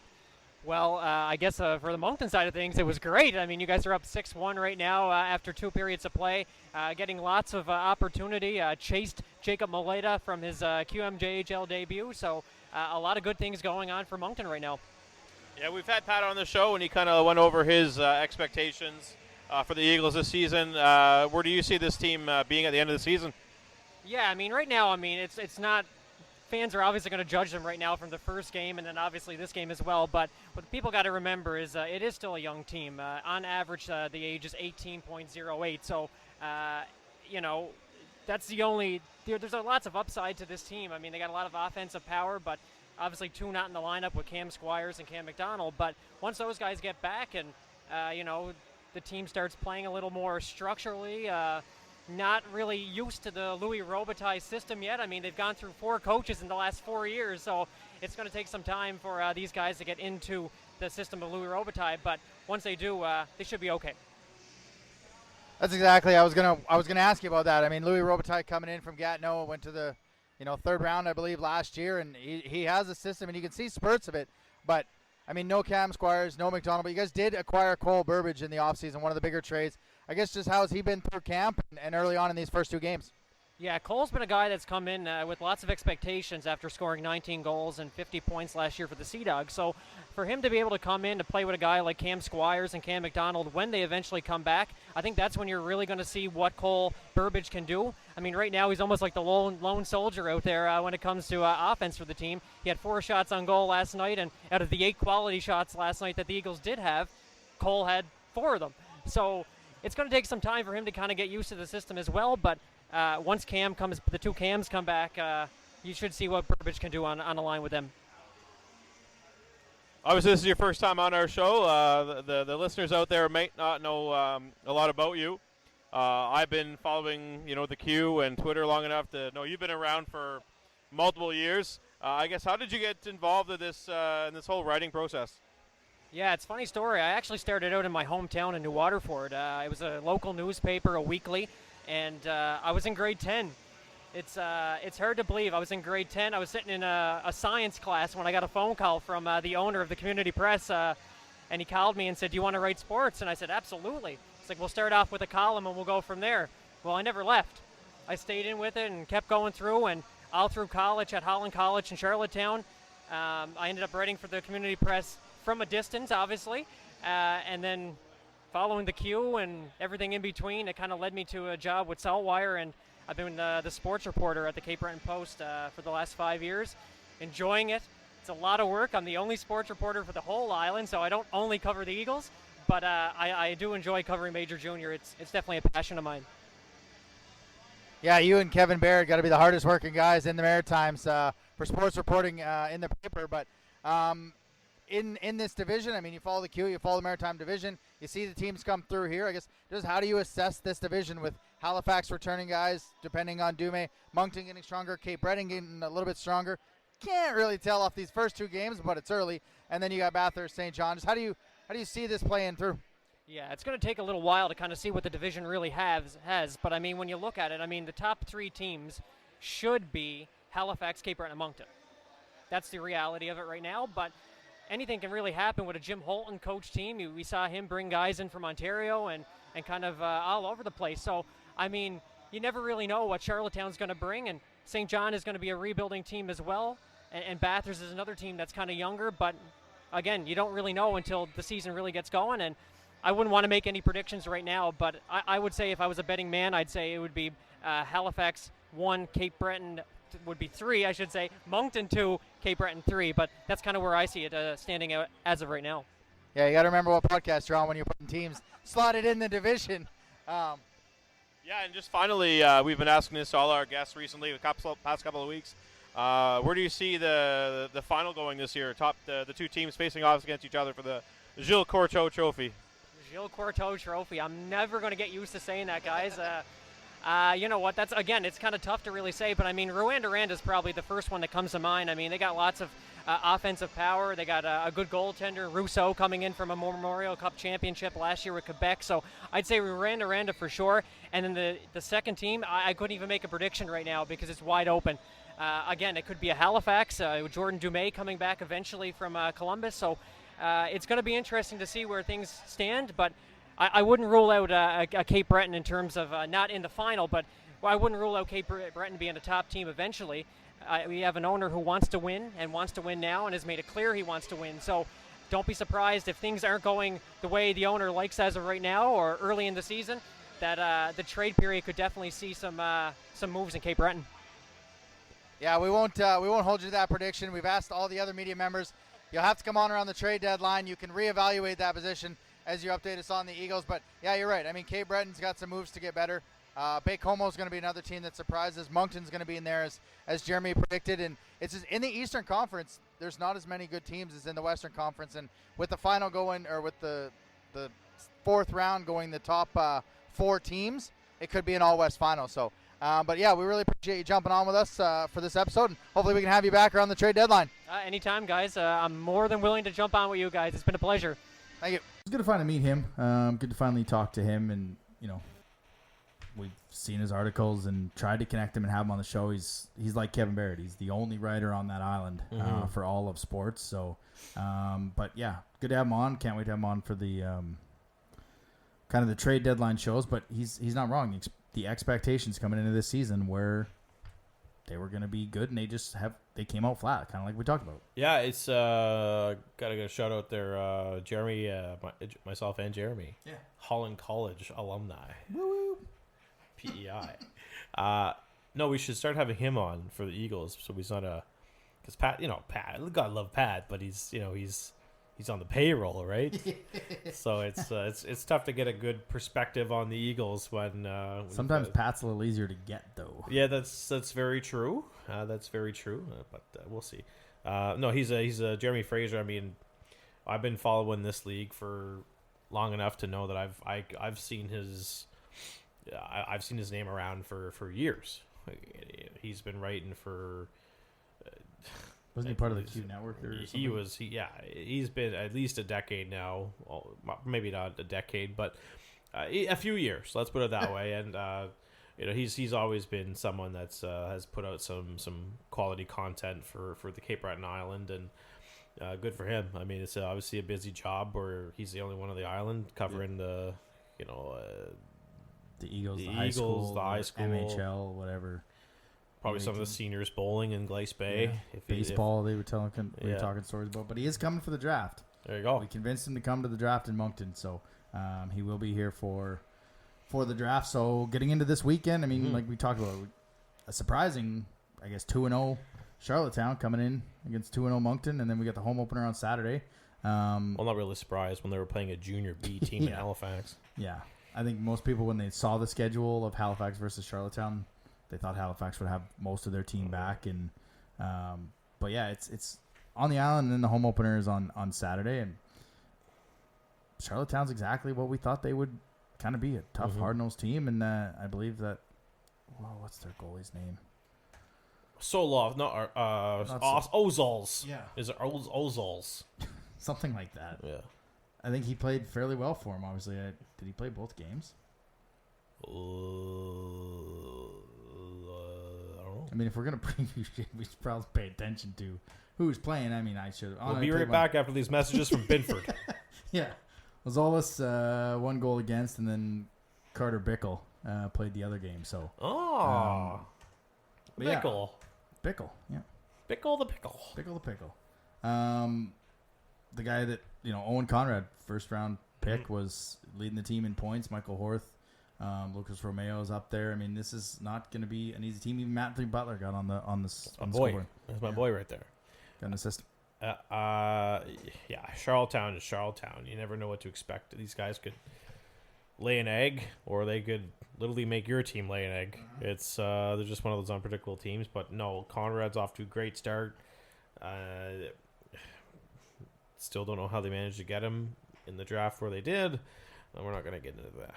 Well, I guess for the Moncton side of things, it was great. I mean, you guys are up 6-1 right now after 2 periods of play, getting lots of opportunity. Chased Jacob Moleta from his QMJHL debut, so a lot of good things going on for Moncton right now. Yeah, we've had Pat on the show, and he kind of went over his expectations for the Eagles this season. Where do you see this team being at the end of the season? Yeah, I mean, right now, I mean, it's not. Fans are obviously going to judge them right now from the first game and then obviously this game as well. But what people got to remember is it is still a young team. On average, the age is 18.08. So, that's the only – there's lots of upside to this team. I mean, they got a lot of offensive power, but obviously 2 not in the lineup with Cam Squires and Cam McDonald. But once those guys get back and, the team starts playing a little more structurally not really used to the Louis Robitaille system yet. I mean, they've gone through 4 coaches in the last 4 years, so it's going to take some time for these guys to get into the system of Louis Robitaille. But once they do, they should be okay. That's exactly. I was gonna ask you about that. I mean, Louis Robitaille coming in from Gatineau, went to the 3rd round, I believe, last year, and he has a system, and you can see spurts of it. But I mean, no Cam Squires, no McDonald, but you guys did acquire Cole Burbage in the offseason, one of the bigger trades. I guess just how has he been through camp and early on in these first 2 games? Yeah, Cole's been a guy that's come in with lots of expectations after scoring 19 goals and 50 points last year for the Sea Dogs. So for him to be able to come in to play with a guy like Cam Squires and Cam McDonald when they eventually come back, I think that's when you're really going to see what Cole Burbage can do. I mean, right now he's almost like the lone soldier out there when it comes to offense for the team. He had 4 shots on goal last night, and out of the 8 quality shots last night that the Eagles did have, Cole had 4 of them. So it's going to take some time for him to kind of get used to the system as well, but once the 2 Cams come back, you should see what Burbage can do on a line with them. Obviously, this is your first time on our show. The listeners out there might not know a lot about you. I've been following, the Q and Twitter long enough to know you've been around for multiple years. I guess, how did you get involved in this whole writing process? Yeah, it's a funny story. I actually started out in my hometown in New Waterford. It was a local newspaper, a weekly, and I was in grade 10. It's hard to believe. I was in grade 10. I was sitting in a science class when I got a phone call from the owner of the community press, and he called me and said, "Do you want to write sports?" And I said, "Absolutely." It's like, "We'll start off with a column and we'll go from there." Well, I never left. I stayed in with it and kept going through, and all through college at Holland College in Charlottetown. I ended up writing for the community press from a distance, obviously, and then following the Q and everything in between, it kind of led me to a job with Saltwire, and I've been the sports reporter at the Cape Breton Post for the last 5 years, enjoying it. It's a lot of work. I'm the only sports reporter for the whole island, so I don't only cover the Eagles, but I do enjoy covering Major Junior. It's definitely a passion of mine. Yeah, you and Kevin Barrett got to be the hardest working guys in the Maritimes for sports reporting in the paper, but in this division, I mean, you follow the Q, you follow the Maritime division, you see the teams come through here. I guess just how do you assess this division with Halifax returning guys, depending on Dume, Moncton getting stronger, Cape Breton getting a little bit stronger? Can't really tell off these first 2 games, but it's early. And then you got Bathurst, St. John. Just how do you see this playing through? Yeah, it's going to take a little while to kind of see what the division really has. But I mean, when you look at it, I mean, the top 3 teams should be Halifax, Cape Breton, and Moncton. That's the reality of it right now, but anything can really happen with a Jim Holton coach team. We saw him bring guys in from Ontario and kind of all over the place. So, I mean, you never really know what Charlottetown's going to bring, and St. John is going to be a rebuilding team as well, and Bathurst is another team that's kind of younger, but again, you don't really know until the season really gets going, and I wouldn't want to make any predictions right now, but I would say if I was a betting man, I'd say it would be Halifax 1, Cape Breton would be 3, I should say, Moncton 2, Cape Breton 3, but that's kind of where I see it standing out as of right now. Yeah, you got to remember what podcast you're on when you're putting teams slotted in the division. Yeah, and just finally, we've been asking this to all our guests recently, the past couple of weeks. Where do you see the final going this year? The 2 teams facing off against each other for the Gilles Courteau Trophy. Gilles Courteau Trophy. I'm never going to get used to saying that, guys. You know what? It's kind of tough to really say, but I mean, Rouyn-Noranda is probably the first one that comes to mind. I mean, they got lots of offensive power. They got a good goaltender, Rousseau, coming in from a Memorial Cup championship last year with Quebec. So I'd say Rouyn-Noranda for sure. And then the second team, I couldn't even make a prediction right now because it's wide open. Again, it could be a Halifax, Jordan Dumais coming back eventually from Columbus. So it's going to be interesting to see where things stand, but I wouldn't rule out a Cape Breton in terms of not in the final, but I wouldn't rule out Cape Breton being a top team eventually. We have an owner who wants to win and wants to win now and has made it clear he wants to win. So don't be surprised if things aren't going the way the owner likes as of right now or early in the season, that the trade period could definitely see some moves in Cape Breton. Yeah, we won't hold you to that prediction. We've asked all the other media members. You'll have to come on around the trade deadline. You can reevaluate that position as you update us on the Eagles. But, yeah, you're right. I mean, Cape Breton's got some moves to get better. Baie-Comeau's going to be another team that surprises. Moncton's going to be in there, as Jeremy predicted. And it's just, in the Eastern Conference, there's not as many good teams as in the Western Conference. And with the final going, or with the 4th round going the top 4 teams, it could be an all-West final. So, but, yeah, we really appreciate you jumping on with us for this episode. And hopefully we can have you back around the trade deadline. Anytime, guys. I'm more than willing to jump on with you guys. It's been a pleasure. Thank you. It's good to finally meet him. Good to finally talk to him, and we've seen his articles and tried to connect him and have him on the show. He's like Kevin Barrett. He's the only writer on that island for all of sports. So, but yeah, good to have him on. Can't wait to have him on for the kind of the trade deadline shows. But he's not wrong. The expectations coming into this season were they were going to be good, and they came out flat, kind of like we talked about. Yeah, it's gotta get a shout out there, Jeremy, myself and Jeremy. Yeah, Holland College alumni. Woo! PEI. No, we should start having him on for the Eagles, so he's not because Pat, God love Pat, but he's on the payroll, right? So it's tough to get a good perspective on the Eagles when sometimes Pat's a little easier to get though. Yeah, that's very true. That's very true. But we'll see. No, he's a Jeremy Fraser. I mean, I've been following this league for long enough to know that I've seen his name around for years. He's been writing for. Wasn't he part of the Q Network or something? He's been at least a decade now. Maybe not a decade, but a few years. Let's put it that way. And he's always been someone that's has put out some quality content for the Cape Breton Island, and good for him. I mean, it's obviously a busy job where he's the only one on the island covering the Eagles, the high school, MHL, whatever. Probably some of the seniors bowling in Glace Bay. Yeah. Baseball, they were talking stories about. But he is coming for the draft. There you go. We convinced him to come to the draft in Moncton, so he will be here for the draft. So getting into this weekend, I mean, like we talked about, a surprising, I guess, 2-0 Charlottetown coming in against 2-0 Moncton, and then we got the home opener on Saturday. Well, not really surprised when they were playing a junior B team in Halifax. Yeah. I think most people, when they saw the schedule of Halifax versus Charlottetown, they thought Halifax would have most of their team back, and but yeah, it's on the island, and then the home opener is on Saturday, and Charlottetown's exactly what we thought they would kind of be, a tough, hard-nosed team, and I believe that. Well, what's their goalie's name? Solov, not Ozals. Yeah, is it Ozals? Something like that. Yeah, I think he played fairly well for him. Obviously, did he play both games? I don't know. I mean, if we're gonna preview shit, we should probably pay attention to who's playing. I mean, I should. We'll be right back after these messages from Binford. Yeah, Lazalis one goal against, and then Carter Bickle played the other game. So Bickle, Bickle, yeah, Bickle the pickle, Bickle the pickle. The guy that Owen Conrad, first round pick, was leading the team in points. Michael Horth. Lucas Romeo is up there. I mean, this is not going to be an easy team. Even Matthew Butler got on the scoreboard. That's my boy right there. Got an assist. Charlottetown is Charlottetown. You never know what to expect. These guys could lay an egg, or they could literally make your team lay an egg. It's they're just one of those unpredictable teams. But no, Conrad's off to a great start. Still don't know how they managed to get him in the draft where they did. We're not going to get into that.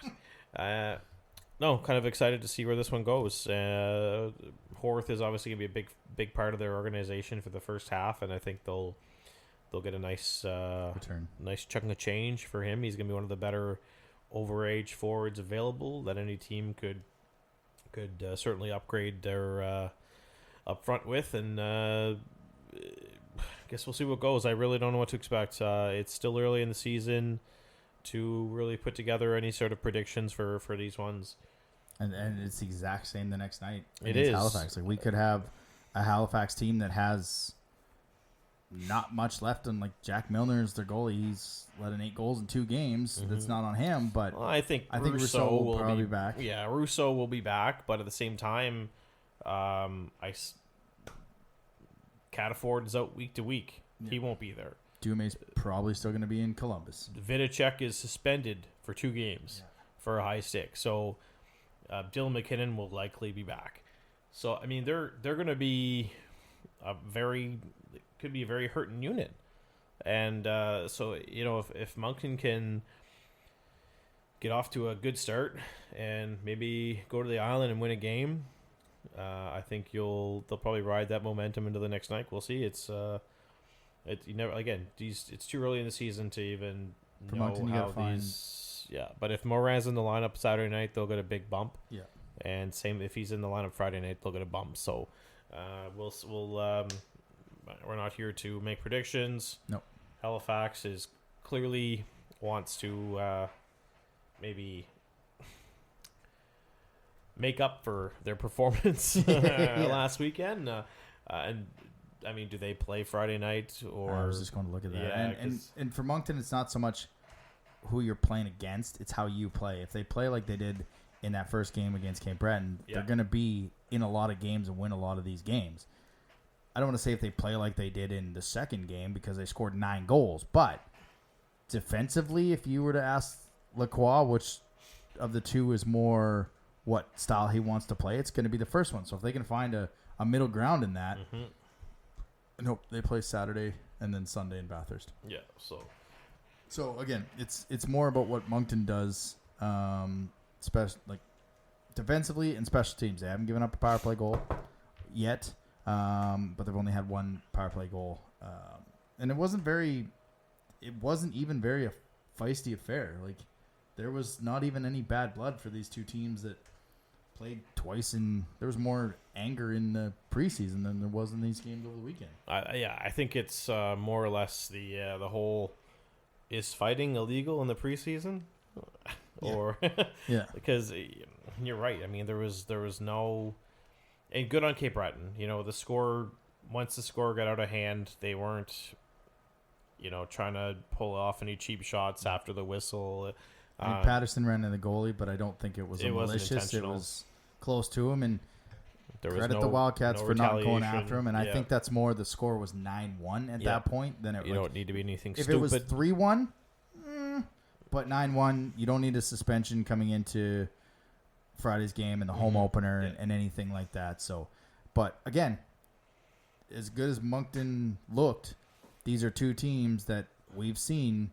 No, kind of excited to see where this one goes. Horth is obviously going to be a big part of their organization for the first half, and I think they'll get a nice return, nice chunk of change for him. He's going to be one of the better overage forwards available that any team could certainly upgrade their up front with, and I guess we'll see what goes. I really don't know what to expect. It's still early in the season to really put together any sort of predictions for these ones. And it's the exact same the next night. It is Halifax. Like, we could have a Halifax team that has not much left, and like Jack Milner's their goalie. He's let in 8 goals in 2 games. That's not on him, but I think Rousseau will probably be back. Yeah, Rousseau will be back, but at the same time, Cataford is out week to week. Yeah. He won't be there. Dume's probably still going to be in Columbus. Vidicek is suspended for 2 games for a high stick. So Dylan McKinnon will likely be back. So I mean, they're going to be could be a very hurting unit. And so if Moncton can get off to a good start and maybe go to the island and win a game, I think they'll probably ride that momentum into the next night. We'll see. It's too early in the season to even know how these yeah. But if Moran's in the lineup Saturday night, they'll get a big bump. Yeah. And same if he's in the lineup Friday night, they'll get a bump. So we're not here to make predictions. Nope. Halifax is clearly wants to maybe make up for their performance last weekend. And I mean, do they play Friday night or? I was just going to look at that. Yeah, and for Moncton, it's not so much who you're playing against; it's how you play. If they play like they did in that first game against Cape Breton, they're going to be in a lot of games and win a lot of these games. I don't want to say if they play like they did in the second game because they scored 9 goals, but defensively, if you were to ask Lacroix which of the two is more what style he wants to play, it's going to be the first one. So if they can find a middle ground in that, nope, they play Saturday and then Sunday in Bathurst. Yeah, So again, it's more about what Moncton does, like defensively and special teams. They haven't given up a power play goal yet, but they've only had 1 power play goal, and it wasn't even very a feisty affair. Like there was not even any bad blood for these two teams that played twice, and there was more anger in the preseason than there was in these games over the weekend. I think it's more or less the whole is fighting illegal in the preseason, or yeah, because you're right. I mean, there was no, and good on Cape Breton. You know, once the score got out of hand, they weren't, trying to pull off any cheap shots after the whistle. I mean, Patterson ran in the goalie, but I don't think it was malicious. It was close to him, and there was credit the Wildcats for not going retaliation. after him. And I think that's more the score was 9-1 at that point than it. You don't need to be anything if stupid. If it was 3-1, but 9-1, you don't need a suspension coming into Friday's game and the home opener and anything like that. So, but again, as good as Moncton looked, these are two teams that we've seen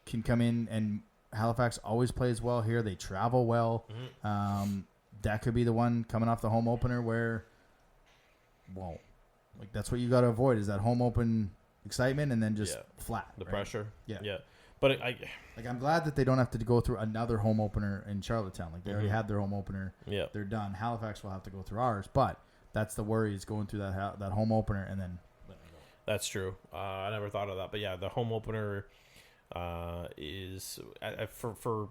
can come in, and Halifax always plays well here. They travel well. That could be the one coming off the home opener where, well, like that's what you got to avoid is that home open excitement and then just flat. The right? pressure. Yeah. But I'm glad that they don't have to go through another home opener in Charlottetown. Like they already had their home opener. Yeah. They're done. Halifax will have to go through ours, but that's the worry is going through that home opener and then. That's true. I never thought of that, but yeah, the home opener is for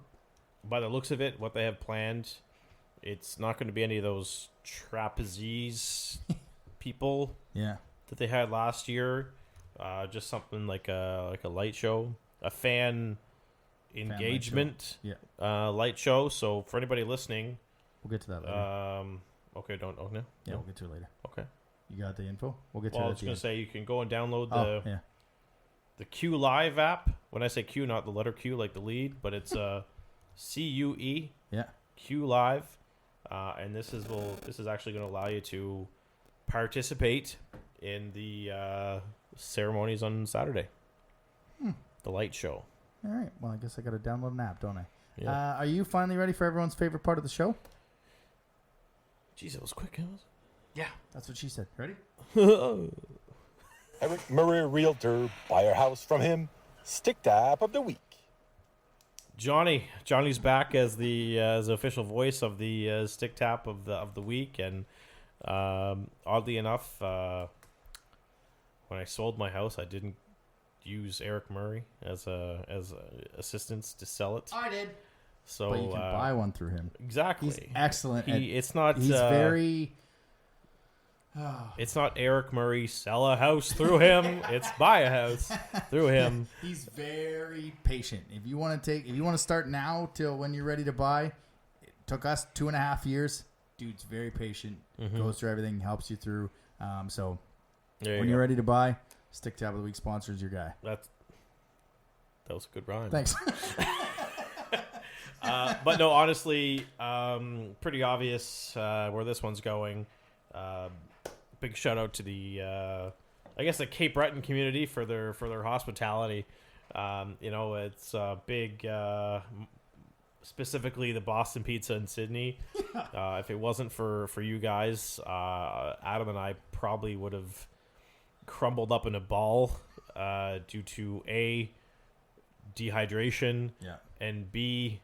by the looks of it, what they have planned. It's not going to be any of those trapeze people that they had last year. Just something like a light show, a fan engagement light show. So for anybody listening, we'll get to that later. Okay, don't no. Yeah, we'll get to it later. Okay, you got the info. We'll get to it. I was going to say you can go and download the Q Live app. When I say Q, not the letter Q like the lead, but it's CUE. Yeah. Q Live. And this is actually going to allow you to participate in the ceremonies on Saturday. The light show. All right. Well, I guess I got to download an app, don't I? Yeah. Are you finally ready for everyone's favorite part of the show? Jeez, it was quick. Yeah. That's what she said. Ready? Eric Murray, realtor. Buy a house from him. Stick tap of the week. Johnny's back as the official voice of the stick tap of the week, and oddly enough, when I sold my house, I didn't use Eric Murray as assistance to sell it. I did. So, but you can buy one through him. Exactly. He's excellent. It's not. He's very. It's not Eric Murray sell a house through him. It's buy a house through him. He's very patient. If you want to start now till when you're ready to buy, it took us 2.5 years. Dude's very patient. Goes through everything, helps you through. So when you're ready to buy, Stick Tap of the Week sponsors your guy. That was a good rhyme. Thanks. But no, honestly, pretty obvious where this one's going. Big shout out to the, I guess the Cape Breton community for their hospitality. It's big, specifically the Boston Pizza in Sydney. If it wasn't for you guys, Adam and I probably would have crumbled up in a ball due to dehydration, and B,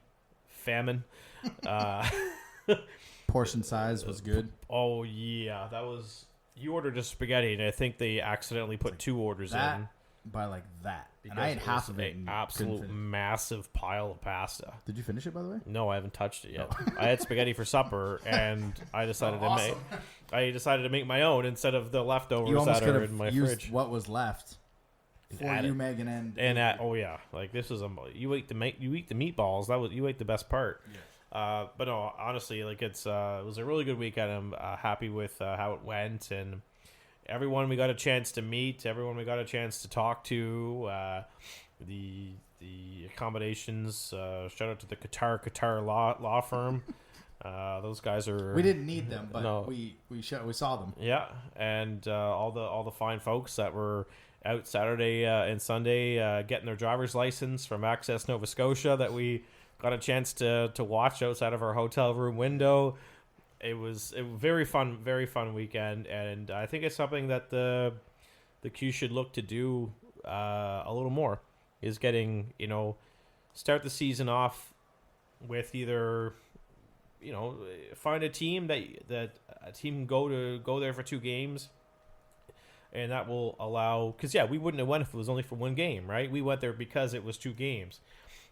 famine. Portion size was good. Oh yeah, that was. You ordered a spaghetti, and I think they accidentally put 2 orders in. By like that. Because and I had it half was of it. an absolute massive pile of pasta. Did you finish it, by the way? No, I haven't touched it yet. I had spaghetti for supper, and I decided to make my own instead of the leftovers that are in my fridge. What was left for you, Megan, oh yeah, like this is you ate the meatballs. You ate the best part. Yeah. But no, honestly, like it was a really good weekend. I'm happy with how it went, and everyone we got a chance to meet, everyone we got a chance to talk to, the accommodations. Shout out to the Qatar law firm. Those guys are. We didn't need them, but we saw them. Yeah, and all the fine folks that were out Saturday and Sunday getting their driver's license from Access Nova Scotia that we got a chance to watch outside of our hotel room window. It was a very fun weekend, and I think it's something that the Q should look to do a little more. Is getting start the season off with either find a team that a team can go there for 2 games, and that will allow because we wouldn't have went if it was only for 1 game, right? We went there because it was 2 games,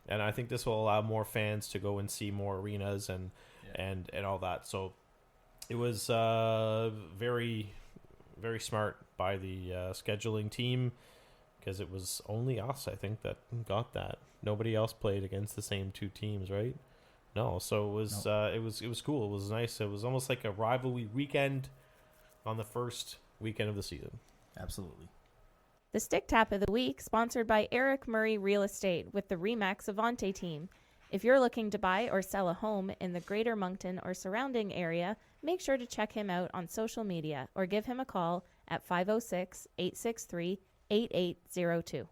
and I think this will allow more fans to go and see more arenas and all that. So. It was very, very smart by the scheduling team because it was only us, I think, that got that. Nobody else played against the same 2 teams, right? No, so it was it was cool. It was nice. It was almost like a rivalry weekend on the first weekend of the season. Absolutely. The Stick Tap of the Week, sponsored by Eric Murray Real Estate with the Remax Avante team. If you're looking to buy or sell a home in the Greater Moncton or surrounding area, make sure to check him out on social media or give him a call at 506-863-8802.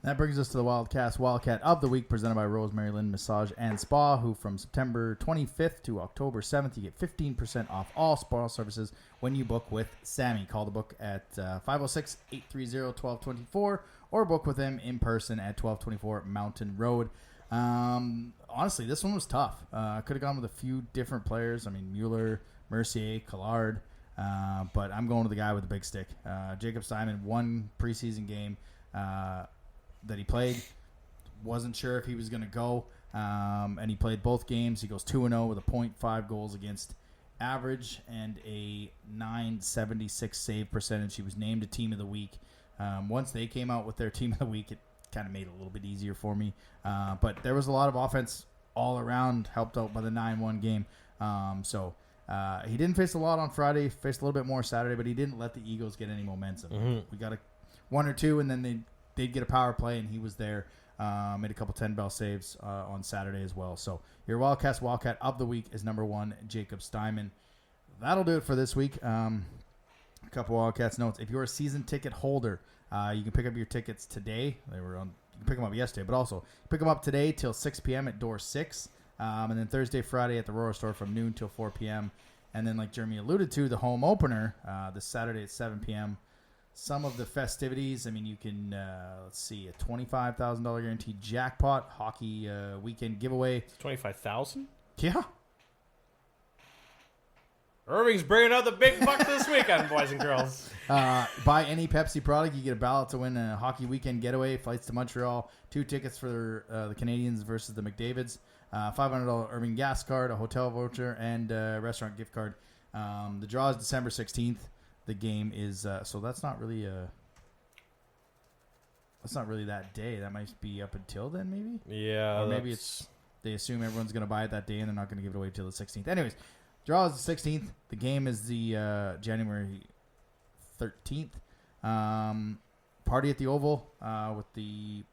That brings us to the Wildcat of the Week, presented by Rosemary Lynn Massage and Spa, who from September 25th to October 7th, you get 15% off all spa services when you book with Sammy. Call the book at 506-830-1224 or book with him in person at 1224 Mountain Road. Honestly, this one was tough. Could have gone with a few different players. I mean, Mueller, Mercier, Collard, but I'm going to the guy with the big stick. Jacob Steinman, 1 preseason game that he played. Wasn't sure if he was going to go, and he played both games. He goes 2-0 with a 0.5 goals against average and a .976 save percentage. He was named a team of the week. Once they came out with their team of the week, it kind of made it a little bit easier for me. But there was a lot of offense all around, helped out by the 9-1 game. He didn't face a lot on Friday, faced a little bit more Saturday, but he didn't let the Eagles get any momentum. Mm-hmm. We got 1 or 2, and then they'd get a power play, and he was there. Made a couple 10-bell saves on Saturday as well. So your Wildcat of the Week is number 1, Jacob Steinman. That'll do it for this week. A couple Wildcats notes. If you're a season ticket holder, you can pick up your tickets today. You can pick them up yesterday, but also pick them up today till 6 p.m. at door 6. And then Thursday, Friday at the Roar Store from noon till 4 p.m. And then, like Jeremy alluded to, the home opener this Saturday at 7 p.m. Some of the festivities, I mean, you can, a $25,000 guaranteed jackpot, hockey weekend giveaway. $25,000? Yeah. Irving's bringing out the big bucks this weekend, boys and girls. Buy any Pepsi product, you get a ballot to win a hockey weekend getaway, flights to Montreal, 2 tickets for the Canadians versus the McDavids, $500 Irving gas card, a hotel voucher, and a restaurant gift card. The draw is December 16th. The game is so that's not really that day. That might be up until then, maybe. Yeah, or maybe they assume everyone's going to buy it that day, and they're not going to give it away till the 16th. Anyways. Draw is the 16th. The game is the January 13th. Party at the Oval with the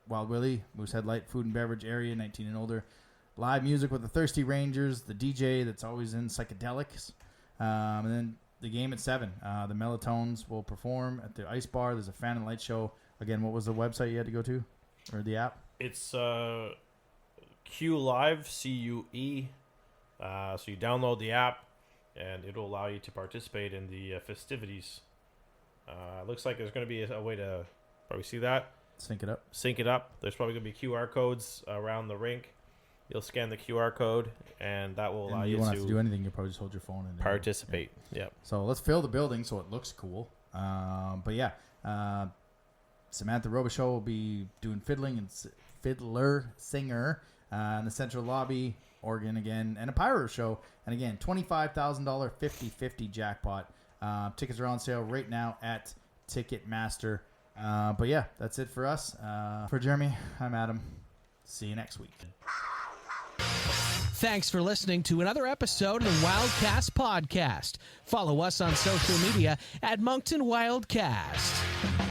Wild Willie, Moosehead Light Food and Beverage Area, 19 and older. Live music with the Thirsty Rangers, the DJ that's always in psychedelics. And then the game at 7. The Melatones will perform at the Ice Bar. There's a fan and light show. Again, what was the website you had to go to? Or the app? It's Q Live, CUE. So you download the app, and it'll allow you to participate in the festivities. Looks like there's going to be a way to probably see that. Sync it up. Sync it up. There's probably going to be QR codes around the rink. You'll scan the QR code, and that will allow And you won't to have to do anything. You'll probably just hold your phone and participate. Yeah. So let's fill the building so it looks cool. But yeah, Samantha Robichaud will be doing fiddling and fiddler singer in the central lobby, Oregon again, and a pyro show. And again, $25,000 50-50 jackpot. Tickets are on sale right now at Ticketmaster. But yeah, that's it for us. For Jeremy, I'm Adam. See you next week. Thanks for listening to another episode of the Wildcast podcast. Follow us on social media at Moncton Wildcast.